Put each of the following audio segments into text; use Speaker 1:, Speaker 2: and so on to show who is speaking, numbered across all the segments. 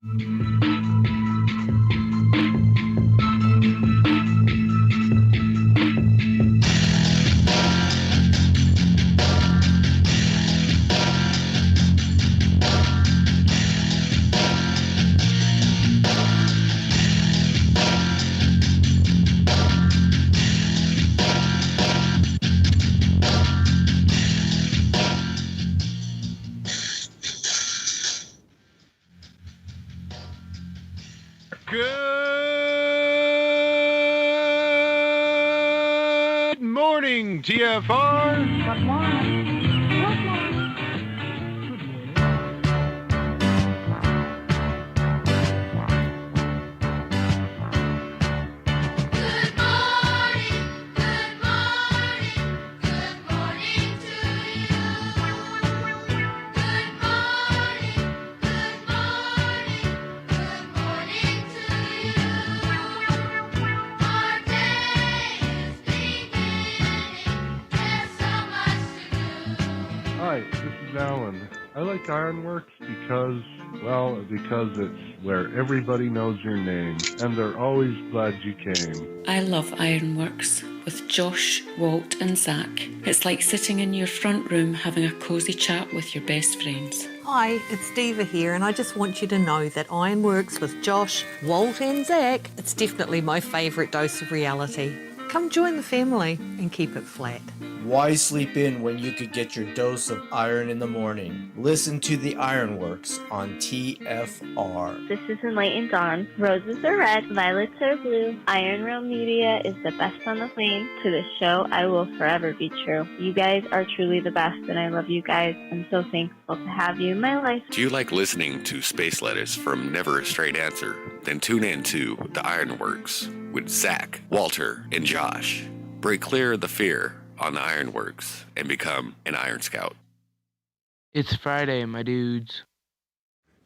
Speaker 1: Good morning, TFR.
Speaker 2: Good morning.
Speaker 1: Hi, this is Alan. I like Ironworx because it's where everybody knows your name, and they're always glad you came.
Speaker 3: I love Ironworx with Josh, Walt and Zach. It's like sitting in your front room having a cosy chat with your best friends.
Speaker 4: Hi, it's Diva here, and I just want you to know that Ironworx with Josh, Walt and Zach, it's definitely my favourite dose of reality. Come join the family and keep it flat.
Speaker 5: Why sleep in when you could get your dose of iron in the morning? Listen to the Ironworx on TFR.
Speaker 6: This is Enlightened Dawn. Roses are red, violets are blue. Iron Realm Media is the best on the plane. To this show, I will forever be true. You guys are truly the best, and I love you guys. I'm so thankful to have you in my life.
Speaker 7: Do you like listening to space letters from Never a Straight Answer? Then tune in to the Ironworx with Zach, Walter, and Josh. Break clear of the fear on the Ironworx and become an Iron Scout.
Speaker 8: It's Friday, my dudes.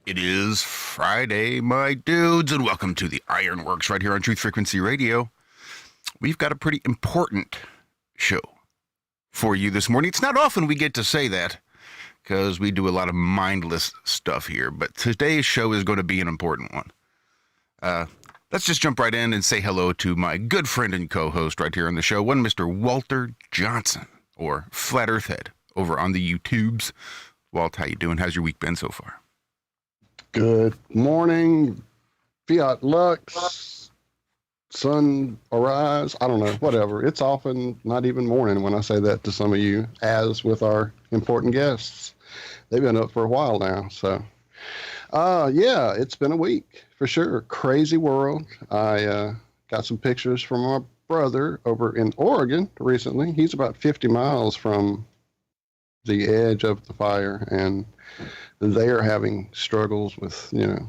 Speaker 9: It is Friday, my dudes, and welcome to the Ironworx right here on Truth Frequency Radio. We've got a pretty important show for you this morning. It's not often we get to say that because we do a lot of mindless stuff here, but today's show is going to be an important one. Let's just jump right in and say hello to my good friend and co-host right here on the show, one Mr. Walter Johnson, or Flat Earth Head, over on the YouTubes. Walt, how you doing? How's your week been so far?
Speaker 10: Good morning, Fiat Lux, sun arise, I don't know, whatever. It's often not even morning when I say that to some of you, as with our important guests. They've been up for a while now, so. Yeah, it's been a week, for sure. Crazy world. I got some pictures from my brother over in Oregon recently. He's about 50 miles from the edge of the fire, and they are having struggles with,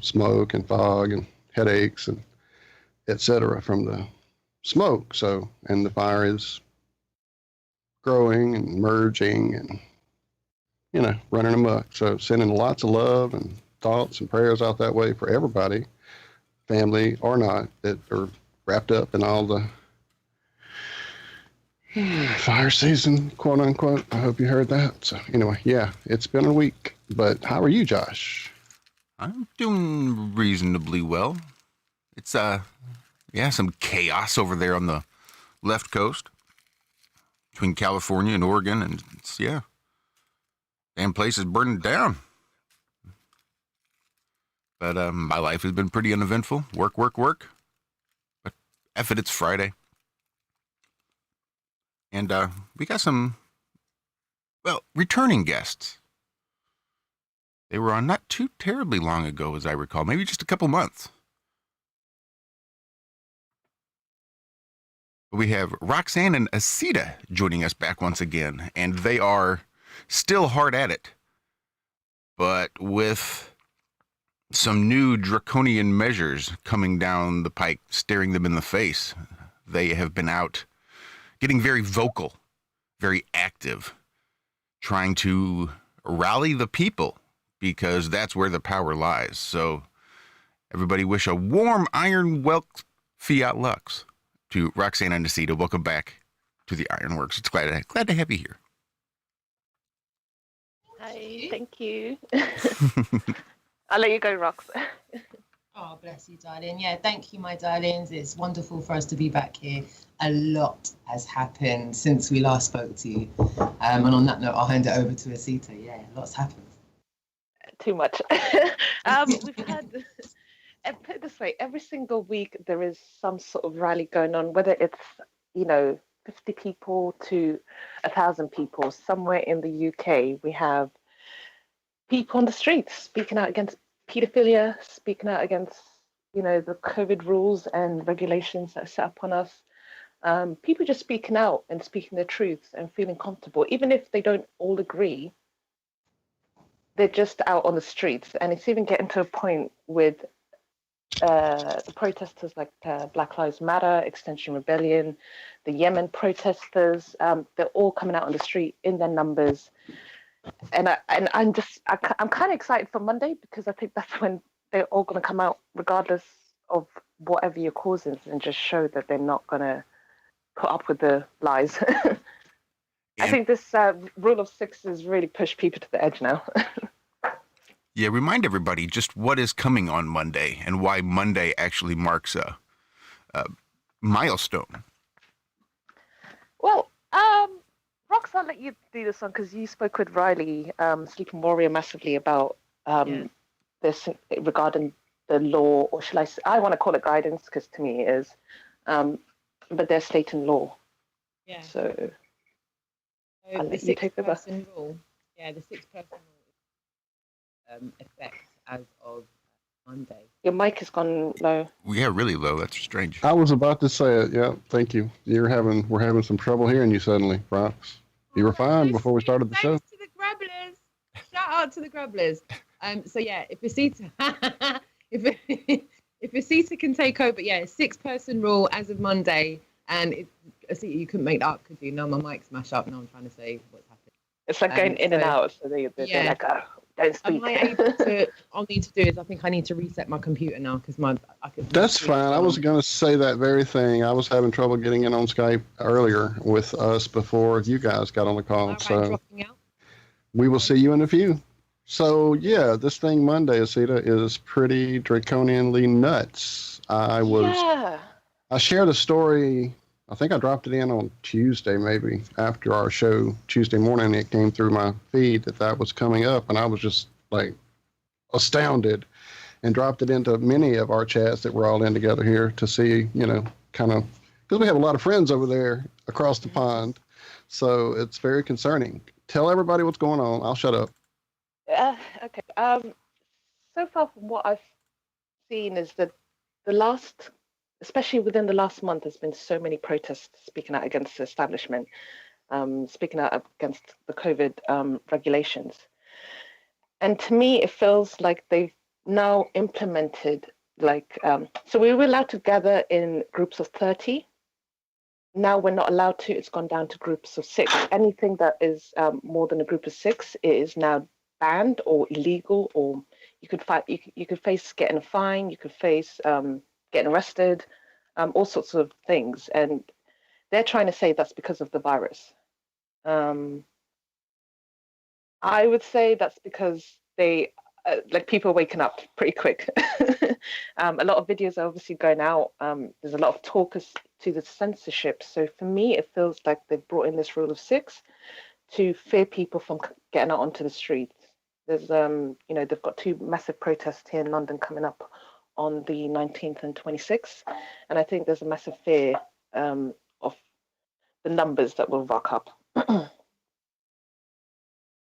Speaker 10: smoke and fog and headaches and et cetera from the smoke. So, and the fire is growing and merging and, running amok. So sending lots of love and thoughts and prayers out that way for everybody, family or not, that are wrapped up in all the fire season, quote unquote. I hope you heard that. So anyway, yeah, it's been a week. But how are you, Josh?
Speaker 9: I'm doing reasonably well. It's some chaos over there on the left coast between California and Oregon, and it's damn place is burning down. But my life has been pretty uneventful. Work. But F it, it's Friday. And we got some, returning guests. They were on not too terribly long ago, as I recall. Maybe just a couple months. We have Roxanne and Asita joining us back once again. And they are still hard at it. But with some new draconian measures coming down the pike, staring them in the face. They have been out getting very vocal, very active, trying to rally the people because that's where the power lies. So everybody wish a warm Ironworx Fiat Lux to Roxanne and Asita. Welcome back to the Ironworx. It's glad to have you here.
Speaker 11: Hi, thank you. I'll let you go, Rox.
Speaker 2: bless you, darling. Yeah, thank you, my darlings. It's wonderful for us to be back here. A lot has happened since we last spoke to you. And on that note, I'll hand it over to Asita. Yeah, lots happened.
Speaker 11: Too much. We've had, and put it this way, every single week there is some sort of rally going on, whether it's, 50 people to 1,000 people. Somewhere in the UK, we have people on the streets speaking out against paedophilia, speaking out against, the COVID rules and regulations that are set upon us. People just speaking out and speaking their truths and feeling comfortable, even if they don't all agree. They're just out on the streets, and it's even getting to a point with the protesters like Black Lives Matter, Extinction Rebellion, the Yemen protesters. They're all coming out on the street in their numbers, and I'm kind of excited for Monday, because I think that's when they're all going to come out, regardless of whatever your cause is, and just show that they're not going to put up with the lies. I think this rule of six has really pushed people to the edge now.
Speaker 9: Yeah, remind everybody just what is coming on Monday and why Monday actually marks a milestone.
Speaker 11: Well, Rox, I'll let you do this one, because you spoke with Riley, Sleeping Warrior, massively about this regarding the law, or shall I say, I want to call it guidance, because to me it is, but they're state and law.
Speaker 2: Yeah.
Speaker 11: So I'll
Speaker 2: the
Speaker 11: let you take over.
Speaker 2: six-person rule. Yeah, the six-person rule effect as of Monday.
Speaker 11: Your mic has gone low.
Speaker 9: Yeah, really low. That's strange.
Speaker 10: I was about to say it. Yeah, thank you. We're having some trouble hearing you suddenly, Rox. You were fine before we started the show.
Speaker 2: Thanks to the Grabblers. Shout out to the Grabblers. So yeah, if Asita, if Asita can take over, yeah, 6-person rule as of Monday, and Asita, you couldn't make that up, could you? No, my mic's mashed up. Now I'm trying to say what's happening.
Speaker 11: It's like going in and out, so they're like, oh, don't speak.
Speaker 2: Am I able to? All I need to do is, I think I need to reset my computer now, because
Speaker 10: That's fine. I was going to say that very thing. I was having trouble getting in on Skype earlier with us before you guys got on the call.
Speaker 2: Right,
Speaker 10: so
Speaker 2: dropping out.
Speaker 10: we will see you in a few. So yeah, this thing Monday, Asita, is pretty draconianly nuts. I shared a story. I think I dropped it in on Tuesday, maybe after our show Tuesday morning. It came through my feed that was coming up, and I was just like astounded, and dropped it into many of our chats that we're all in together here to see, kind of, because we have a lot of friends over there across the pond. So it's very concerning. Tell everybody what's going on. I'll shut up.
Speaker 11: Okay. So far from what I've seen is that especially within the last month, there's been so many protests speaking out against the establishment, speaking out against the COVID regulations. And to me, it feels like they've now implemented, so we were allowed to gather in groups of 30. Now we're not allowed to. It's gone down to groups of 6. Anything that is more than a group of 6 is now banned or illegal, or you could face getting a fine, you could face getting arrested, all sorts of things. And they're trying to say that's because of the virus. I would say that's because they, people are waking up pretty quick. A lot of videos are obviously going out. There's a lot of talk as to the censorship. So for me, it feels like they've brought in this rule of 6 to fear people from getting out onto the streets. There's, they've got 2 massive protests here in London coming up on the 19th and 26th. And I think there's a massive fear of the numbers that will rock up.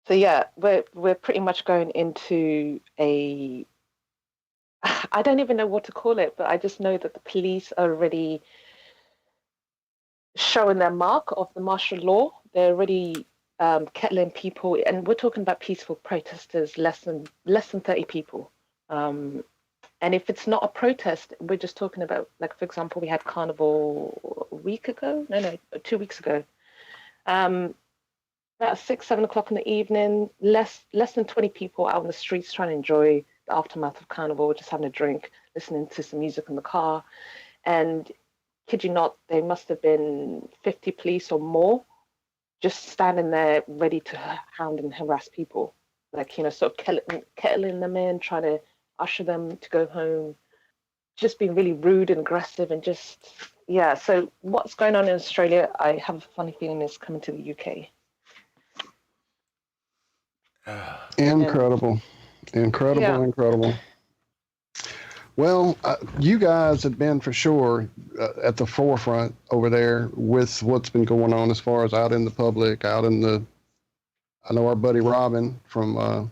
Speaker 11: So yeah, we're pretty much going into I don't even know what to call it, but I just know that the police are already showing their mark of the martial law. They're already kettling people, and we're talking about peaceful protesters, less than 30 people. And if it's not a protest, we're just talking about, like, for example, we had Carnival a week ago, 2 weeks ago. About 6, 7 o'clock in the evening, less than 20 people out on the streets trying to enjoy the aftermath of Carnival, just having a drink, listening to some music in the car. And kid you not, there must have been 50 police or more just standing there ready to hound and harass people. Like, sort of kettling them in, trying to usher them to go home. just being really rude and aggressive and just, yeah. So what's going on in Australia, I have a funny feeling is coming to the UK.
Speaker 10: Incredible. Incredible. Well, you guys have been for sure at the forefront over there with what's been going on as far as out in the public, I know our buddy Robin from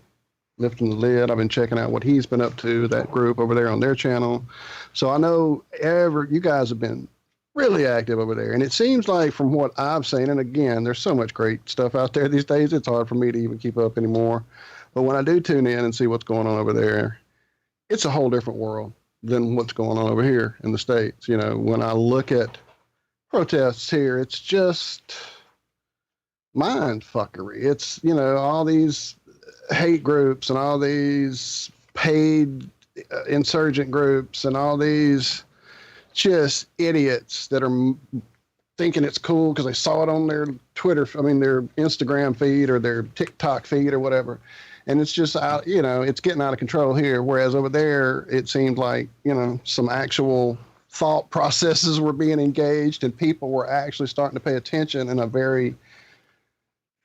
Speaker 10: Lifting the Lid. I've been checking out what he's been up to, that group over there on their channel. So I know you guys have been really active over there. And it seems like from what I've seen, and again, there's so much great stuff out there these days, it's hard for me to even keep up anymore. But when I do tune in and see what's going on over there, it's a whole different world than what's going on over here in the States. You know, when I look at protests here, it's just mind fuckery. It's, you know, all these hate groups and all these paid insurgent groups and all these just idiots that are thinking it's cool because they saw it on their their Instagram feed or their TikTok feed or whatever. And it's just out, you know, it's getting out of control here. Whereas over there, it seemed like, you know, some actual thought processes were being engaged and people were actually starting to pay attention in a very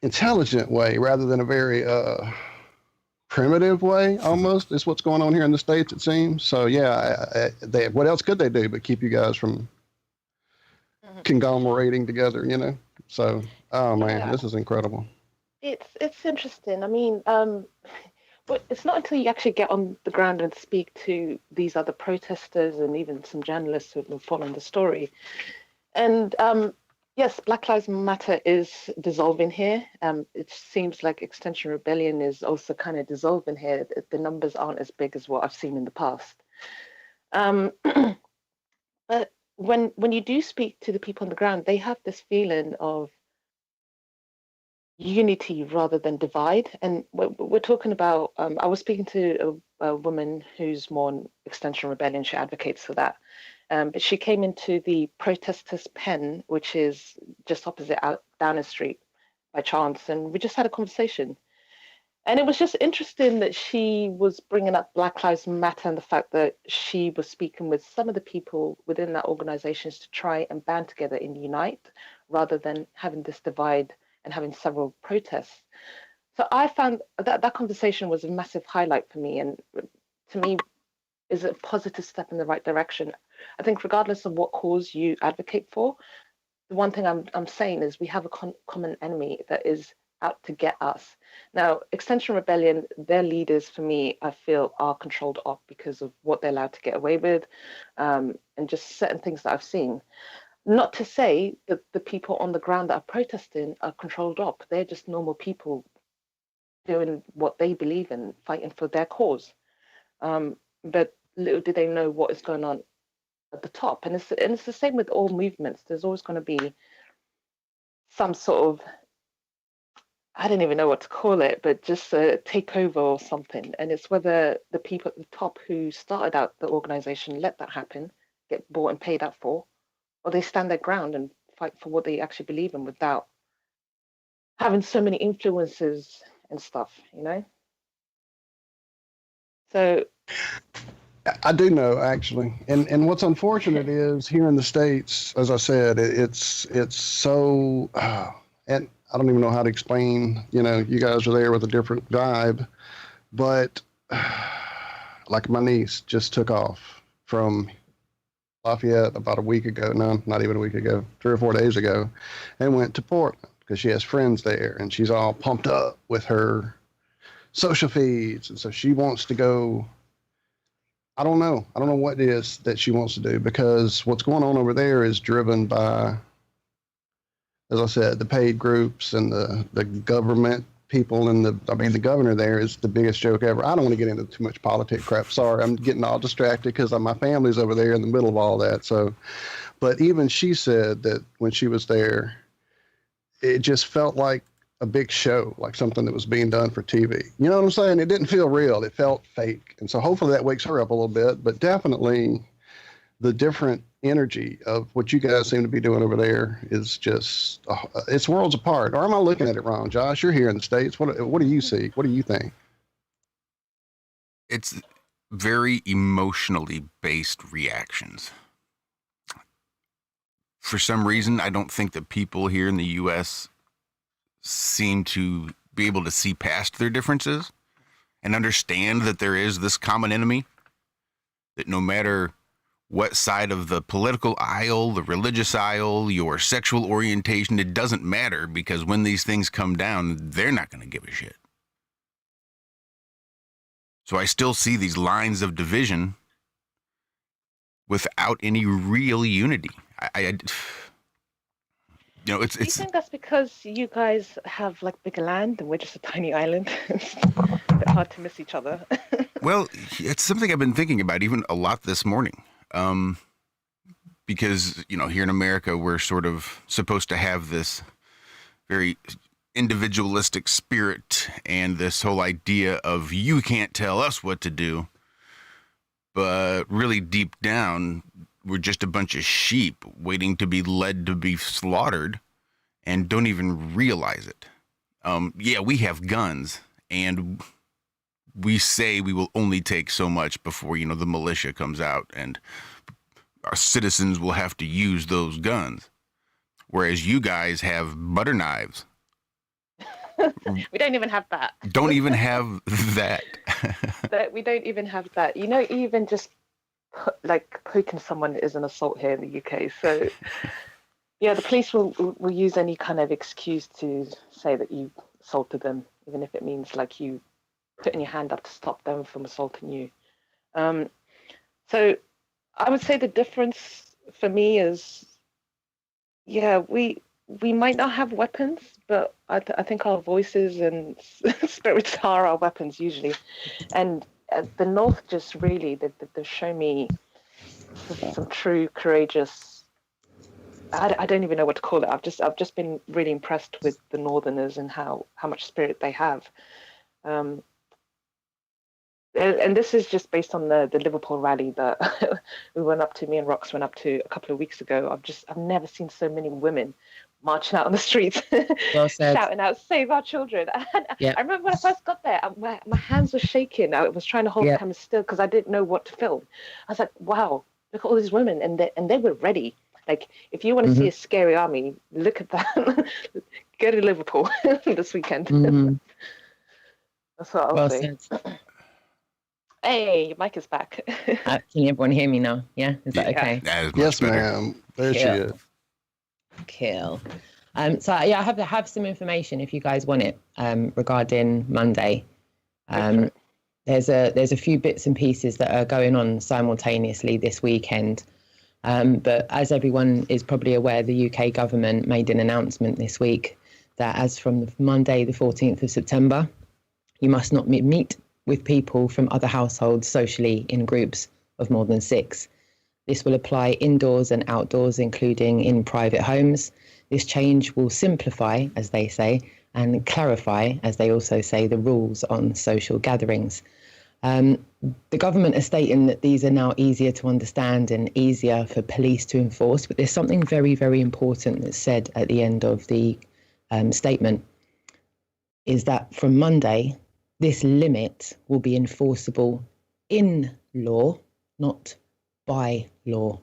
Speaker 10: intelligent way rather than a very primitive way, almost, is what's going on here in the States, it seems. So, yeah, what else could they do but keep you guys from conglomerating together, you know? So, oh, man, this is incredible.
Speaker 11: It's interesting. I mean, but it's not until you actually get on the ground and speak to these other protesters and even some journalists who have been following the story. And yes, Black Lives Matter is dissolving here. It seems like Extinction Rebellion is also kind of dissolving here. The numbers aren't as big as what I've seen in the past. But when you do speak to the people on the ground, they have this feeling of unity rather than divide. And we're talking about, I was speaking to a woman who's more on Extinction Rebellion. She advocates for that. But she came into the protesters' pen, which is just opposite Downing Street, by chance. And we just had a conversation. And it was just interesting that she was bringing up Black Lives Matter and the fact that she was speaking with some of the people within that organizations to try and band together and unite rather than having this divide and having several protests. So I found that conversation was a massive highlight for me, and to me is a positive step in the right direction. I think regardless of what cause you advocate for, the one thing I'm saying is we have a common enemy that is out to get us. Now, Extinction Rebellion, their leaders, for me, I feel are controlled op because of what they're allowed to get away with, and just certain things that I've seen. Not to say that the people on the ground that are protesting are controlled op. They're just normal people doing what they believe in, fighting for their cause. But little do they know what is going on at the top. And it's the same with all movements. There's always going to be some sort of, I don't even know what to call it, but just a takeover or something. And it's whether the people at the top who started out the organization let that happen, get bought and paid out for, or they stand their ground and fight for what they actually believe in without having so many influences and stuff, you know? So
Speaker 10: I do know, actually. And what's unfortunate is here in the States, as I said, it's so, and I don't even know how to explain, you know, you guys are there with a different vibe, but like my niece just took off from Lafayette about a week ago, no, not even a week ago, 3 or 4 days ago, and went to Portland because she has friends there and she's all pumped up with her social feeds. And so she wants to go, I don't know what it is that she wants to do, because what's going on over there is driven by, as I said, the paid groups and the government people, and the governor there is the biggest joke ever. I don't want to get into too much politics crap. Sorry, I'm getting all distracted because my family's over there in the middle of all that. So, but even she said that when she was there, it just felt like a big show, like something that was being done for TV. You know what I'm saying? It didn't feel real. It felt fake. And so hopefully that wakes her up a little bit, but definitely the different energy of what you guys seem to be doing over there is just, it's worlds apart. Or am I looking at it wrong? Josh, you're here in the States. What do you see? What do you think?
Speaker 9: It's very emotionally based reactions. For some reason, I don't think that people here in the U.S. seem to be able to see past their differences and understand that there is this common enemy, that no matter what side of the political aisle, the religious aisle, your sexual orientation, it doesn't matter, because when these things come down, they're not going to give a shit. So I still see these lines of division without any real unity. You know,
Speaker 11: Do you think that's because you guys have like bigger land and we're just a tiny island? It's a bit hard to miss each other.
Speaker 9: Well, it's something I've been thinking about even a lot this morning. Because, you know, here in America, we're sort of supposed to have this very individualistic spirit and this whole idea of you can't tell us what to do. But really deep down, we're just a bunch of sheep waiting to be led to be slaughtered and don't even realize it. Yeah, we have guns, and we say we will only take so much before, you know, the militia comes out and our citizens will have to use those guns. Whereas you guys have butter knives.
Speaker 11: We don't even have that.
Speaker 9: Don't even have that.
Speaker 11: We don't even have that. You know, even just poking someone is an assault here in the UK. So, yeah, the police will use any kind of excuse to say that you assaulted them, even if it means like you putting your hand up to stop them from assaulting you. So I would say the difference for me is, yeah, we might not have weapons, but I think our voices and spirits are our weapons usually. And the North just really, they show me some true courageous, I don't even know what to call it. I've just been really impressed with the Northerners and how much spirit they have. And this is just based on the Liverpool rally that me and Rox went up to a couple of weeks ago. I've never seen so many women marching out on the streets,
Speaker 2: well said.
Speaker 11: shouting out, "Save our children!" And
Speaker 2: Yep.
Speaker 11: I remember when I first got there, my hands were shaking. I was trying to hold the camera still because I didn't know what to film. I was like, "Wow, look at all these women," and they were ready. Like, if you want to see a scary army, look at that. Go to Liverpool this weekend. That's what I'll say.
Speaker 2: Said.
Speaker 11: Hey, your mic is back.
Speaker 2: Can everyone hear me now? Yeah, is that okay?
Speaker 10: Yes, ma'am. There she is.
Speaker 2: Cool. So yeah, I have some information if you guys want it regarding Monday. There's a few bits and pieces that are going on simultaneously this weekend. But as everyone is probably aware, the UK government made an announcement this week that as from Monday, the 14th of September, you must not meet with people from other households socially in groups of more than 6. This will apply indoors and outdoors, including in private homes. This change will simplify, as they say, and clarify, as they also say, the rules on social gatherings. The government is stating that these are now easier to understand and easier for police to enforce, but there's something very, very important that's said at the end of the statement, is that from Monday, this limit will be enforceable in law, not by law,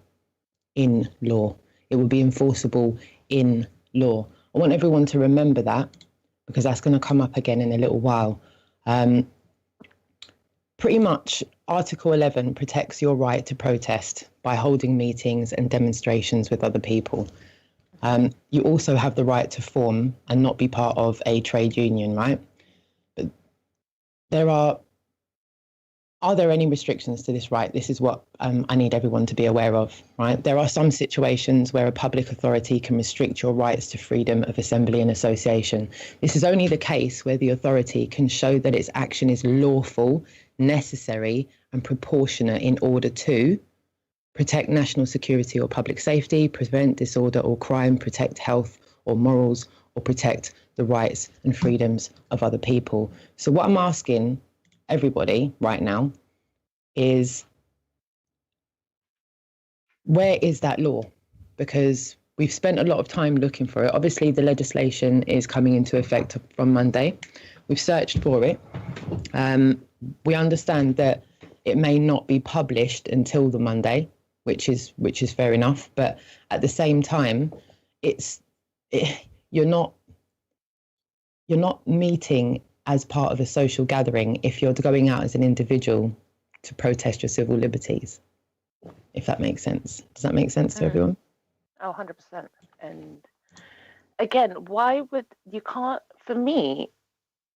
Speaker 2: in law. It will be enforceable in law. I want everyone to remember that, because that's going to come up again in a little while. Pretty much Article 11 protects your right to protest by holding meetings and demonstrations with other people. You also have the right to form and not be part of a trade union, right? But are there any restrictions to this right? This is what I need everyone to be aware of, right? There are some situations where a public authority can restrict your rights to freedom of assembly and association. This is only the case where the authority can show that its action is lawful, necessary, and proportionate in order to protect national security or public safety, prevent disorder or crime, protect health or morals, or protect the rights and freedoms of other people. So what I'm asking everybody right now is, where is that law? Because we've spent a lot of time looking for it. Obviously, the legislation is coming into effect from Monday. We've searched for it. We understand that it may not be published until the Monday, which is fair enough. But at the same time, you're not meeting as part of a social gathering if you're going out as an individual to protest your civil liberties, if that makes sense. Does that make sense to everyone?
Speaker 11: Oh, 100%. And again, why would you can't, for me,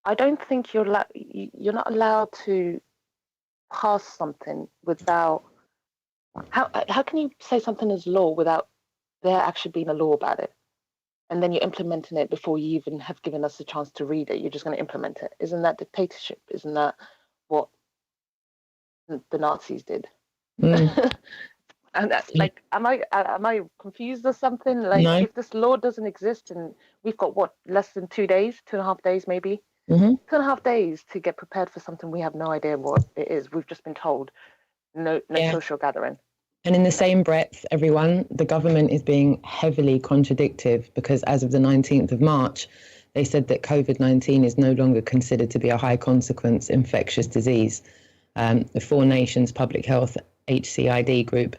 Speaker 11: I don't think you're not allowed to pass something without, how can you say something is law without there actually being a law about it? And then you're implementing it before you even have given us a chance to read it. You're just going to implement it. Isn't that dictatorship? Isn't that what the Nazis did? And like, am I confused or something? Like,
Speaker 2: No.
Speaker 11: if this law doesn't exist, and we've got what, less than 2 days, 2.5 days maybe, 2.5 days to get prepared for something we have no idea what it is. We've just been told no social gathering.
Speaker 2: And in the same breath, everyone, the government is being heavily contradictive, because as of the 19th of March, they said that COVID-19 is no longer considered to be a high consequence infectious disease. The Four Nations Public Health HCID group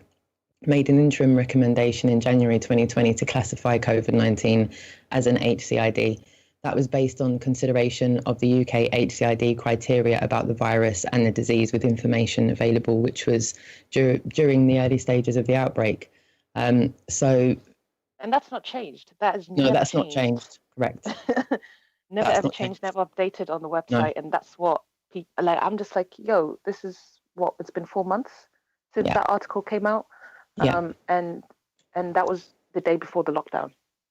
Speaker 2: made an interim recommendation in January 2020 to classify COVID-19 as an HCID. That was based on consideration of the UK HCID criteria about the virus and the disease, with information available, which was during the early stages of the outbreak. And
Speaker 11: that's not changed. That is
Speaker 2: no, that's not changed. Correct.
Speaker 11: Never ever changed, never updated on the website, and that's what people like. I'm just like, yo, this is what it's been 4 months since that article came out, and that was the day before the lockdown,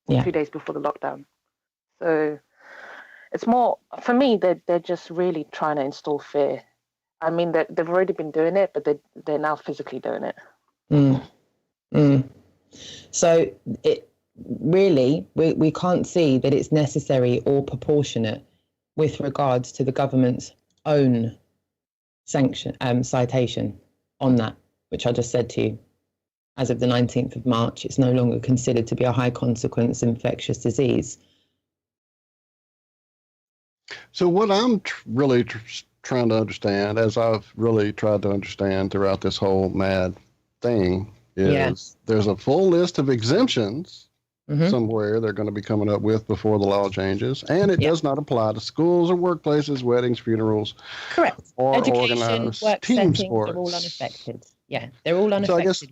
Speaker 11: 2 days before the lockdown. So it's more, for me, they're just really trying to install fear. I mean, they've already been doing it, but they're now physically doing it.
Speaker 2: So it really, we can't see that it's necessary or proportionate with regards to the government's own citation on that, which I just said to you. As of the 19th of March, it's no longer considered to be a high consequence infectious disease.
Speaker 10: So what I'm really trying to understand, as I've really tried to understand throughout this whole mad thing, is there's a full list of exemptions somewhere they're going to be coming up with before the law changes, and it does not apply to schools or workplaces, weddings, funerals, or
Speaker 2: education,
Speaker 10: organized
Speaker 2: work
Speaker 10: team
Speaker 2: settings
Speaker 10: sports.
Speaker 2: are all unaffected. Yeah, they're all unaffected.
Speaker 10: So I guess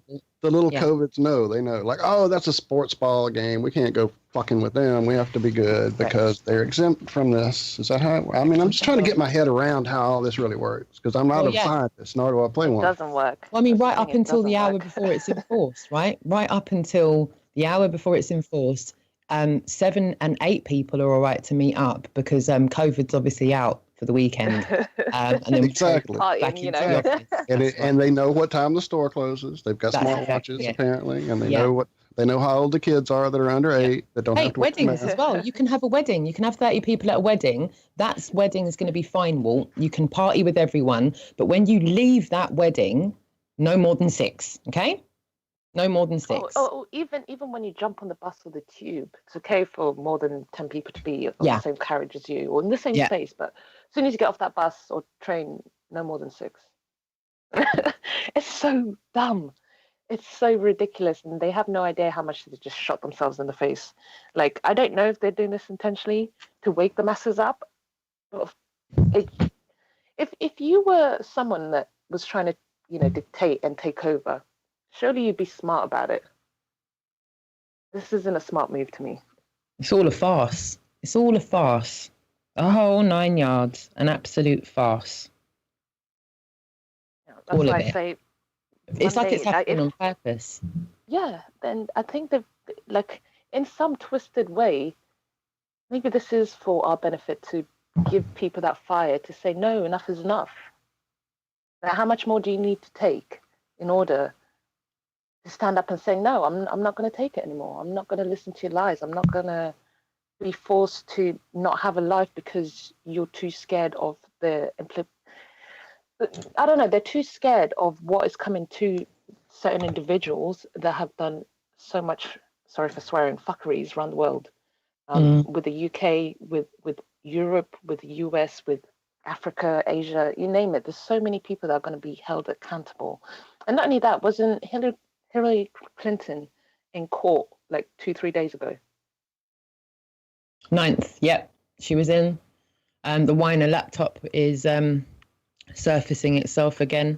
Speaker 10: the little COVIDs they know, like, oh, that's a sports ball game. We can't go fucking with them. We have to be good because they're exempt from this. Is that how? I mean, I'm just trying to get my head around how all this really works, because I'm not a scientist, nor do I play one.
Speaker 11: It doesn't work.
Speaker 2: Well, I mean, right up until the hour before it's enforced, right? Right up until the hour before it's enforced, 7 and 8 people are all right to meet up, because COVID's obviously out for the weekend. And then
Speaker 10: exactly.
Speaker 2: Back into the office.
Speaker 10: And they know what time the store closes. They've got smartwatches apparently, and they know how old the kids are that are under 8 that don't have to
Speaker 2: weddings as well. You can have a wedding. You can have 30 people at a wedding. That wedding is going to be fine, Walt. You can party with everyone, but when you leave that wedding, no more than 6. Okay. No more than 6.
Speaker 11: Even when you jump on the bus or the tube, it's okay for more than 10 people to be on the same carriage as you or in the same space. But as soon as you get off that bus or train, no more than 6. It's so dumb. It's so ridiculous, and they have no idea how much they just shot themselves in the face. Like, I don't know if they're doing this intentionally to wake the masses up. But if you were someone that was trying to, dictate and take over, surely you'd be smart about it. This isn't a smart move to me.
Speaker 2: It's all a farce. It's all a farce. A whole 9 yards. An absolute farce.
Speaker 11: Yeah, that's why I say
Speaker 2: it's like it's happening on purpose.
Speaker 11: Yeah, then I think they've, like, in some twisted way, maybe this is for our benefit to give people that fire to say, no, enough is enough. Now, how much more do you need to take in order to stand up and say, no, I'm not going to take it anymore. I'm not going to listen to your lies. I'm not going to be forced to not have a life because you're too scared of I don't know, they're too scared of what is coming to certain individuals that have done so much, sorry for swearing, fuckeries around the world, with the UK, with Europe, with the US, with Africa, Asia, you name it. There's so many people that are going to be held accountable. And not only that, wasn't Hillary Clinton in court like 2-3 days ago?
Speaker 2: 9th, yep, she was in. The Weiner laptop is surfacing itself again.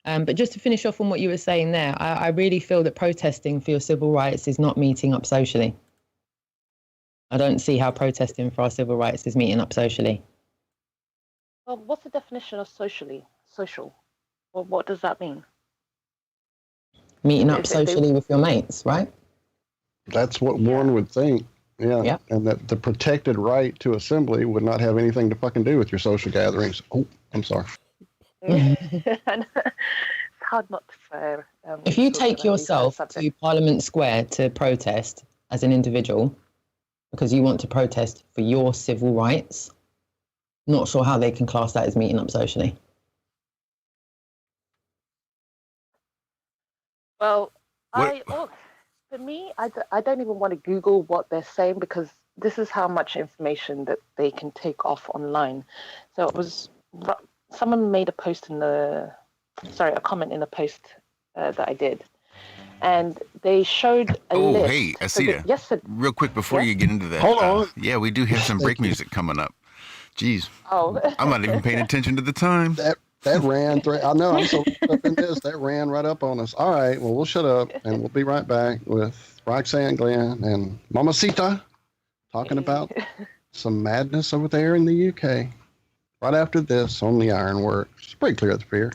Speaker 2: But just to finish off on what you were saying there, I really feel that protesting for your civil rights is not meeting up socially. I don't see how protesting for our civil rights is meeting up socially.
Speaker 11: Well, what's the definition of social? Well, what does that mean?
Speaker 2: Meeting up socially with your mates, right?
Speaker 10: That's what one would think. Yeah. And that the protected right to assembly would not have anything to fucking do with your social gatherings. Oh, I'm sorry.
Speaker 11: It's hard not to.
Speaker 2: If you take yourself to Parliament Square to protest as an individual, because you want to protest for your civil rights, not sure how they can class that as meeting up socially.
Speaker 11: Well, for me, I don't even want to Google what they're saying, because this is how much information that they can take off online. So it was, someone made a comment in a post that I did. And they showed a list.
Speaker 9: Oh, hey, Asita. Real quick before you get into that.
Speaker 10: Hold on.
Speaker 9: Yeah, we do have some break music coming up. Jeez.
Speaker 11: Oh.
Speaker 9: I'm not even paying attention to the time.
Speaker 10: That ran through. I know, I'm so up in this. That ran right up on us. All right, well, we'll shut up, and we'll be right back with Roxanne, Glenn, and Mama Sita talking about some madness over there in the UK. Right after this on the Ironworks. Pretty clear of the fear.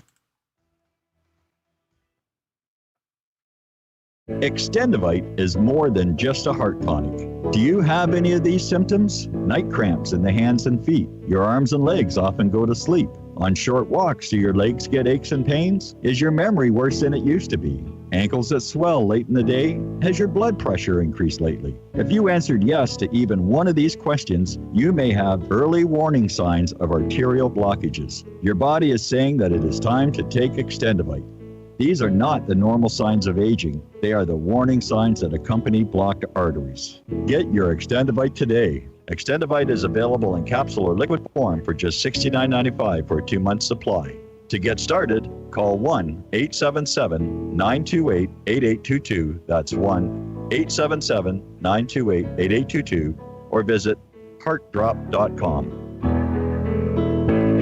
Speaker 12: Extendivite is more than just a heart tonic. Do you have any of these symptoms? Night cramps in the hands and feet. Your arms and legs often go to sleep. On short walks, do your legs get aches and pains? Is your memory worse than it used to be? Ankles that swell late in the day? Has your blood pressure increased lately? If you answered yes to even one of these questions, you may have early warning signs of arterial blockages. Your body is saying that it is time to take Extendivite. These are not the normal signs of aging. They are the warning signs that accompany blocked arteries. Get your Extendivite today. Extendivite is available in capsule or liquid form for just $69.95 for a 2-month supply. To get started, call 1-877-928-8822. That's 1-877-928-8822, or visit heartdrop.com.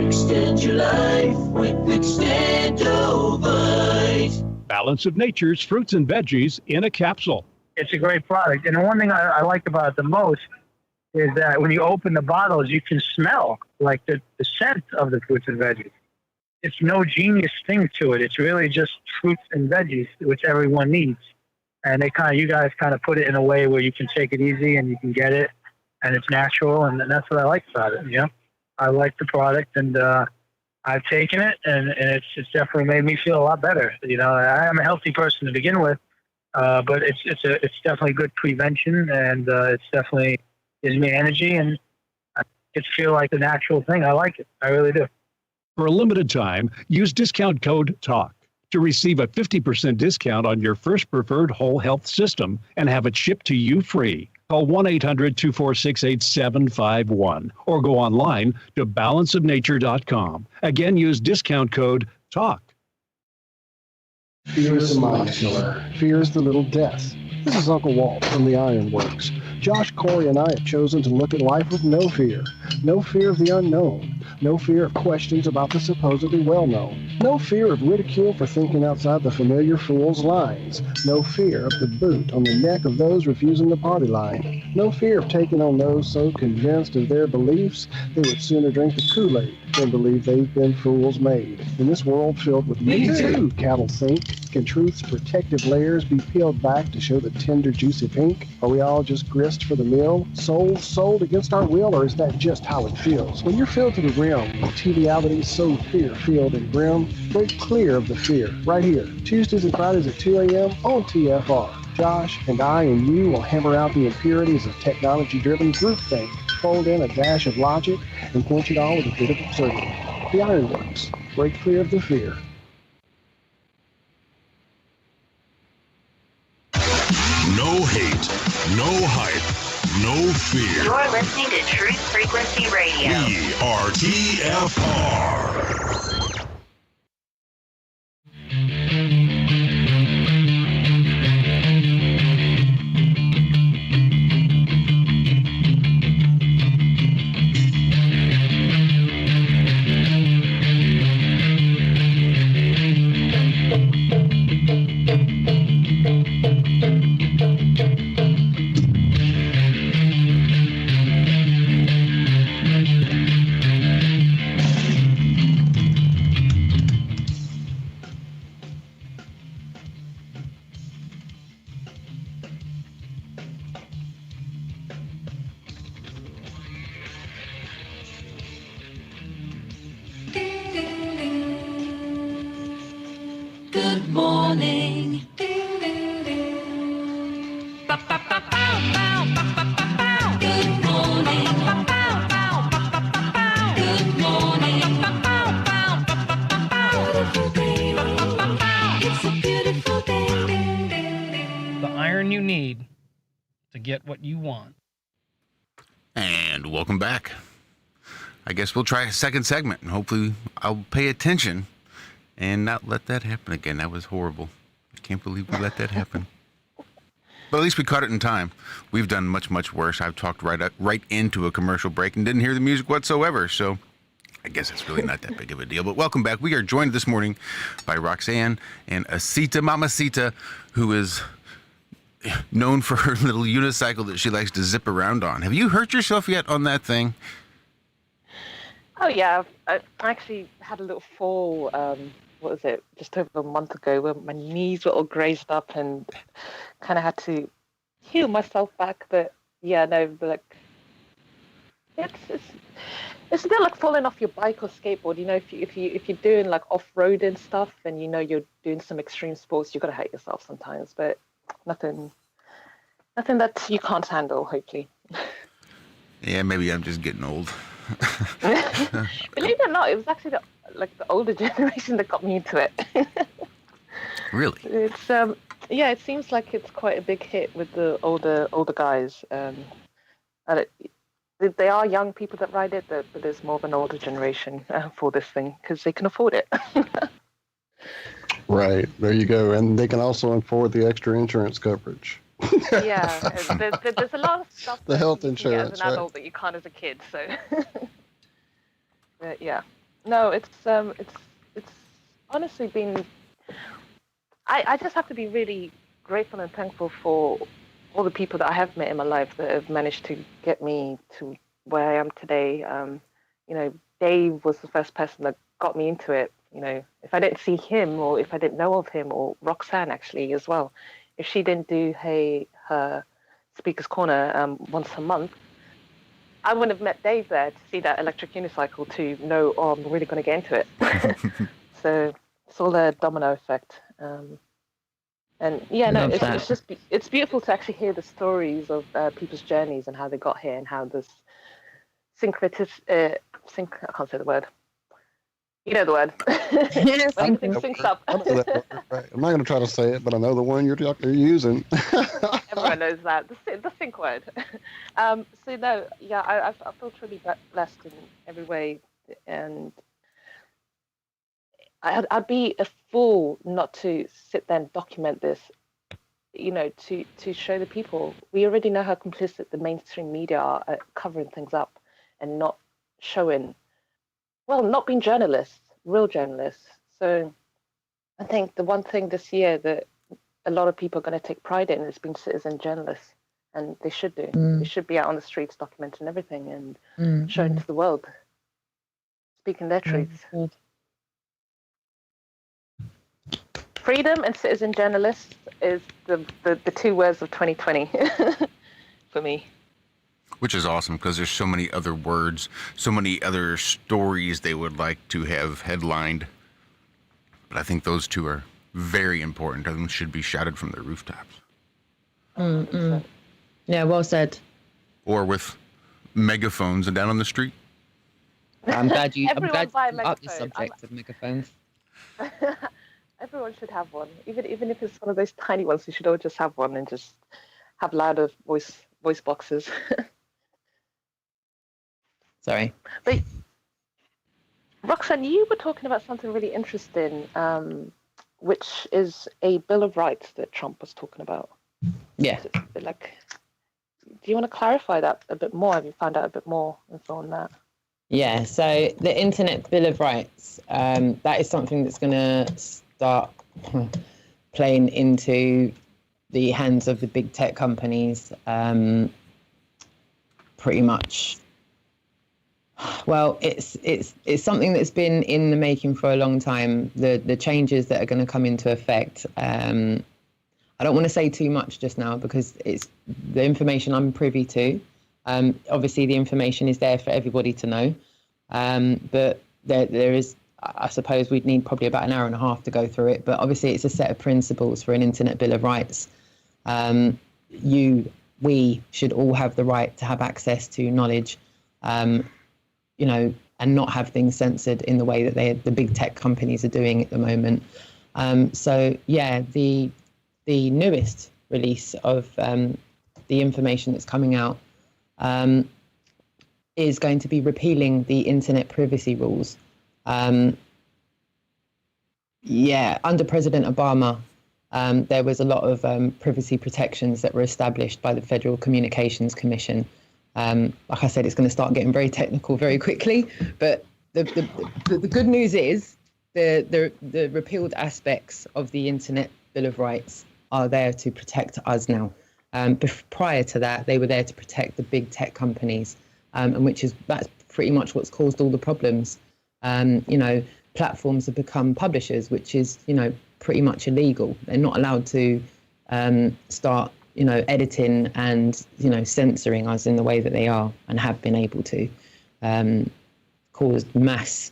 Speaker 13: Extend your life with Extendivite. Balance of Nature's fruits and veggies in a capsule.
Speaker 14: It's a great product. And the one thing I like about it the most is that when you open the bottles, you can smell like the scent of the fruits and veggies. It's no genius thing to it. It's really just fruits and veggies, which everyone needs. And you guys kind of put it in a way where you can take it easy and you can get it, and it's natural, and that's what I like about it. You know, I like the product, and I've taken it, and it's definitely made me feel a lot better. You know, I am a healthy person to begin with, but it's definitely good prevention, and it's definitely gives me energy, and I just feel like the natural thing. I like it. I really do.
Speaker 13: For a limited time, use discount code TALK to receive a 50% discount on your first preferred whole health system and have it shipped to you free. Call 1-800-246-8751 or go online to balanceofnature.com. Again, use discount code TALK.
Speaker 10: Fear is the mind killer. Fear is the little death. This is Uncle Walt from the Ironworks. Josh, Corey, and I have chosen to look at life with no fear. No fear of the unknown. No fear of questions about the supposedly well-known. No fear of ridicule for thinking outside the familiar fool's lines. No fear of the boot on the neck of those refusing the party line. No fear of taking on those so convinced of their beliefs they would sooner drink the Kool-Aid than believe they've been fools made. In this world filled with me too, cattle think, can truth's protective layers be peeled back to show the tender, juicy pink? Are we all just grist for the mill? Souls sold against our will, or is that just how it feels? When you're filled to the rim with trivialities so fear-filled and grim, break clear of the fear right here. Tuesdays and Fridays at 2 a.m. on TFR. Josh and I and you will hammer out the impurities of technology-driven groupthink, fold in a dash of logic, and quench it all with a bit of absurdity. The Ironworks. Break clear of the fear.
Speaker 15: No hate, no hype, no fear.
Speaker 16: You're listening to Truth Frequency Radio.
Speaker 15: We are TFR.
Speaker 16: Good morning. Good morning. Good morning. Beautiful day. It's a beautiful day.
Speaker 17: The iron you need to get what you want.
Speaker 9: And welcome back. I guess we'll try a second segment, and hopefully I'll pay attention and not let that happen again. That was horrible. I can't believe we let that happen. But at least we caught it in time. We've done much, much worse. I've talked right into a commercial break and didn't hear the music whatsoever. So I guess it's really not that big of a deal. But welcome back. We are joined this morning by Roxanne and Asita, Mamacita, who is known for her little unicycle that she likes to zip around on. Have you hurt yourself yet on that thing?
Speaker 11: Oh yeah, I actually had a little fall. What was it? Just over a month ago, where my knees were all grazed up and kind of had to heal myself back. But yeah, no, but like it's a bit like falling off your bike or skateboard. You know, if you're doing like off-roading stuff and you know you're doing some extreme sports, you've got to hurt yourself sometimes. But nothing that you can't handle. Hopefully.
Speaker 9: Yeah, maybe I'm just getting old.
Speaker 11: Believe it or not, it was actually the older generation that got me into it.
Speaker 9: Really?
Speaker 11: It's yeah, it seems like it's quite a big hit with the older guys. And they are young people that ride it, but there's more of an older generation for this thing because they can afford it.
Speaker 10: Right, there you go, and they can also afford the extra insurance coverage.
Speaker 11: Yeah, there's a lot of stuff.
Speaker 10: The health
Speaker 11: you can get
Speaker 10: insurance,
Speaker 11: as an adult that you can't as a kid. So, but yeah, no, it's honestly been. I just have to be really grateful and thankful for all the people that I have met in my life that have managed to get me to where I am today. You know, Dave was the first person that got me into it. You know, if I didn't see him or if I didn't know of him, or Roxanne actually as well, if she didn't do her Speaker's Corner once a month, I wouldn't have met Dave there to see that electric unicycle to know, oh, I'm really going to get into it. So it's all a domino effect. And yeah, no, it's beautiful to actually hear the stories of people's journeys and how they got here and how this I can't say the word. You know the word. Everything syncs up.
Speaker 10: Right. I'm not going to try to say it, but I know the one you're using.
Speaker 11: Everyone knows that. The sync word. So no, yeah, I feel truly blessed in every way, and I'd be a fool not to sit there and document this. You know, to show the people. We already know how complicit the mainstream media are at covering things up and not showing. Well, not being journalists, real journalists. So I think the one thing this year that a lot of people are going to take pride in is being citizen journalists, and they should do. They should be out on the streets documenting everything and showing to the world, speaking their truths. Freedom and citizen journalists is the two words of 2020 for me.
Speaker 9: Which is awesome because there's so many other words, so many other stories they would like to have headlined. But I think those two are very important and should be shouted from the rooftops.
Speaker 2: Yeah, well said.
Speaker 9: Or with megaphones and down on the street.
Speaker 2: I'm glad you
Speaker 11: brought
Speaker 2: up the subject of megaphones.
Speaker 11: Everyone should have one. Even if it's one of those tiny ones, you should all just have one and just have louder voice voice boxes.
Speaker 2: Sorry.
Speaker 11: But Roxanne, you were talking about something really interesting, which is a Bill of Rights that Trump was talking about.
Speaker 2: Yeah.
Speaker 11: Like, do you want to clarify that a bit more? Have you found out a bit more info on that?
Speaker 2: Yeah, so the Internet Bill of Rights, that is something that's going to start playing into the hands of the big tech companies pretty much. Well, it's something that's been in the making for a long time. The changes that are going to come into effect. I don't want to say too much just now because it's the information I'm privy to. Obviously, the information is there for everybody to know. But there is, I suppose we'd need probably about an hour and a half to go through it. But obviously, it's a set of principles for an Internet Bill of Rights. We should all have the right to have access to knowledge, and not have things censored in the way that the big tech companies are doing at the moment. So yeah, the newest release of the information that's coming out is going to be repealing the internet privacy rules. Under President Obama, there was a lot of privacy protections that were established by the Federal Communications Commission. Like I said, it's going to start getting very technical very quickly, but the good news is the repealed aspects of the Internet Bill of Rights are there to protect us now. Prior to that, they were there to protect the big tech companies, and that's pretty much what's caused all the problems. Platforms have become publishers, which is pretty much illegal. They're not allowed to start editing and censoring us in the way that they are and have been able to, caused mass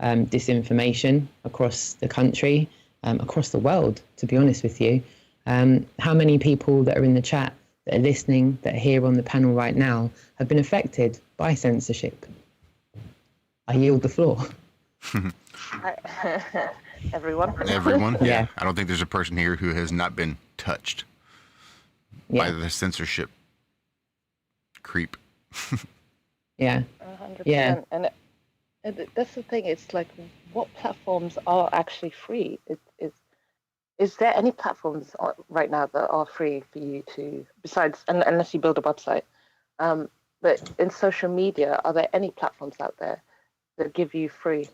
Speaker 2: disinformation across the country, across the world, to be honest with you. How many people that are in the chat, that are listening, that are here on the panel right now, have been affected by censorship? I yield the floor.
Speaker 11: Everyone.
Speaker 9: Everyone? Yeah. I don't think there's a person here who has not been touched by the censorship creep.
Speaker 2: Yeah.
Speaker 11: 100%.
Speaker 2: Yeah.
Speaker 11: And that's the thing. It's like, what platforms are actually free? Is there any platforms right now that are free for you to, besides, unless you build a website, but in social media, are there any platforms out there that give you free,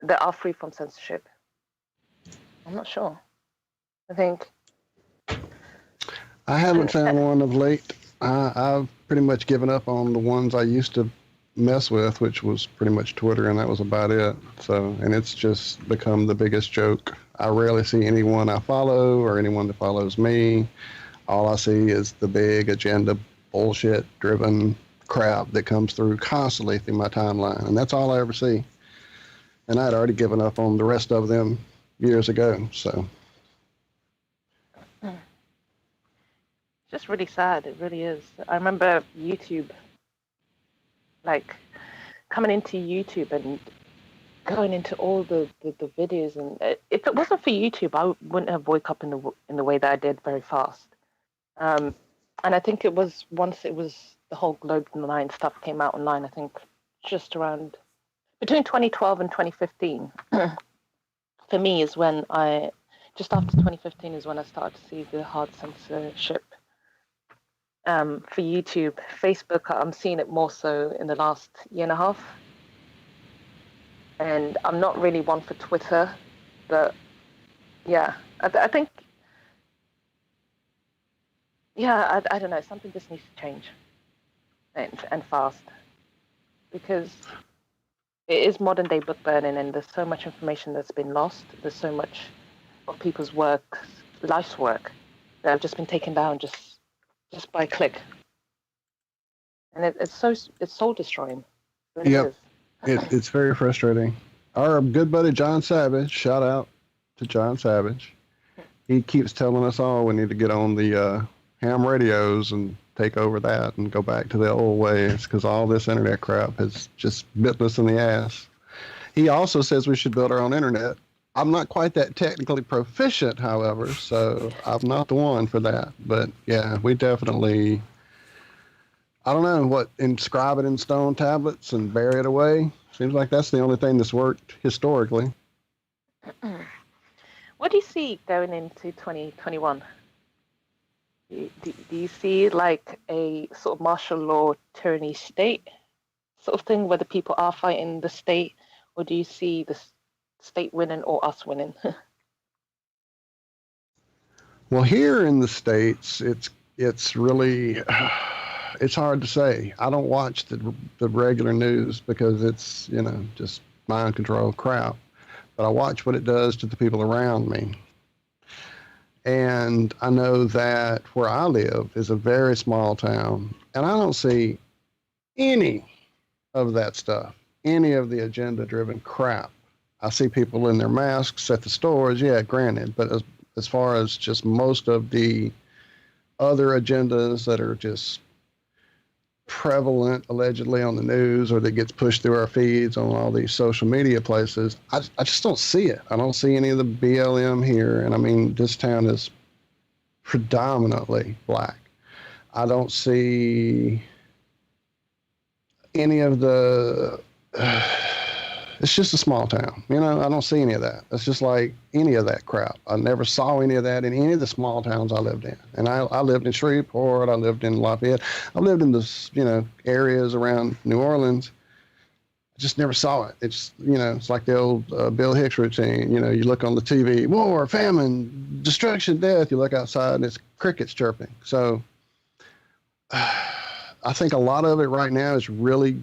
Speaker 11: that are free from censorship? I'm not sure. I think.
Speaker 10: I haven't found one of late. I've pretty much given up on the ones I used to mess with, which was pretty much Twitter, and that was about it. So, and it's just become the biggest joke. I rarely see anyone I follow or anyone that follows me. All I see is the big agenda, bullshit-driven crap that comes through constantly through my timeline, and that's all I ever see. And I'd already given up on the rest of them years ago. So.
Speaker 11: It's just really sad. It really is. I remember YouTube, like coming into YouTube and going into all the videos, and if it wasn't for YouTube, I wouldn't have woke up in the way that I did very fast. And I think it was once it was the whole Globe 9 stuff came out online, I think just around between 2012 and 2015 for me is when just after 2015 is when I started to see the hard censorship for YouTube. Facebook, I'm seeing it more so in the last year and a half. And I'm not really one for Twitter, but yeah, I think, I don't know, something just needs to change and fast, because it is modern day book burning, and there's so much information that's been lost. There's so much of people's work, life's work, that have just been taken down just by click. And it's soul destroying. It really
Speaker 10: Yep.
Speaker 11: is.
Speaker 10: It's very frustrating. Our good buddy John Savage, shout out to John Savage. He keeps telling us all we need to get on the ham radios and take over that and go back to the old ways, because all this internet crap has just bitten us in the ass. He also says we should build our own internet. I'm not quite that technically proficient, however, so I'm not the one for that. But yeah, we definitely I don't know what, inscribe it in stone tablets and bury it away. Seems like that's the only thing that's worked historically.
Speaker 11: What do you see going into 2021? Do you see like a sort of martial law tyranny state sort of thing where the people are fighting the state, or do you see the state winning or us winning?
Speaker 10: Well, here in the States, it's really, it's hard to say. I don't watch the regular news because it's, just mind control crap. But I watch what it does to the people around me. And I know that where I live is a very small town, and I don't see any of that stuff, any of the agenda-driven crap. I see people in their masks at the stores, yeah, granted, but as far as just most of the other agendas that are just prevalent allegedly on the news or that gets pushed through our feeds on all these social media places, I just don't see it. I don't see any of the BLM here. And I mean, this town is predominantly black. I don't see any of the, it's just a small town. I don't see any of that. It's just like any of that crap. I never saw any of that in any of the small towns I lived in. And I lived in Shreveport. I lived in Lafayette. I lived in the, areas around New Orleans. I just never saw it. It's, it's like the old Bill Hicks routine. You look on the TV, war, famine, destruction, death. You look outside and it's crickets chirping. So I think a lot of it right now is really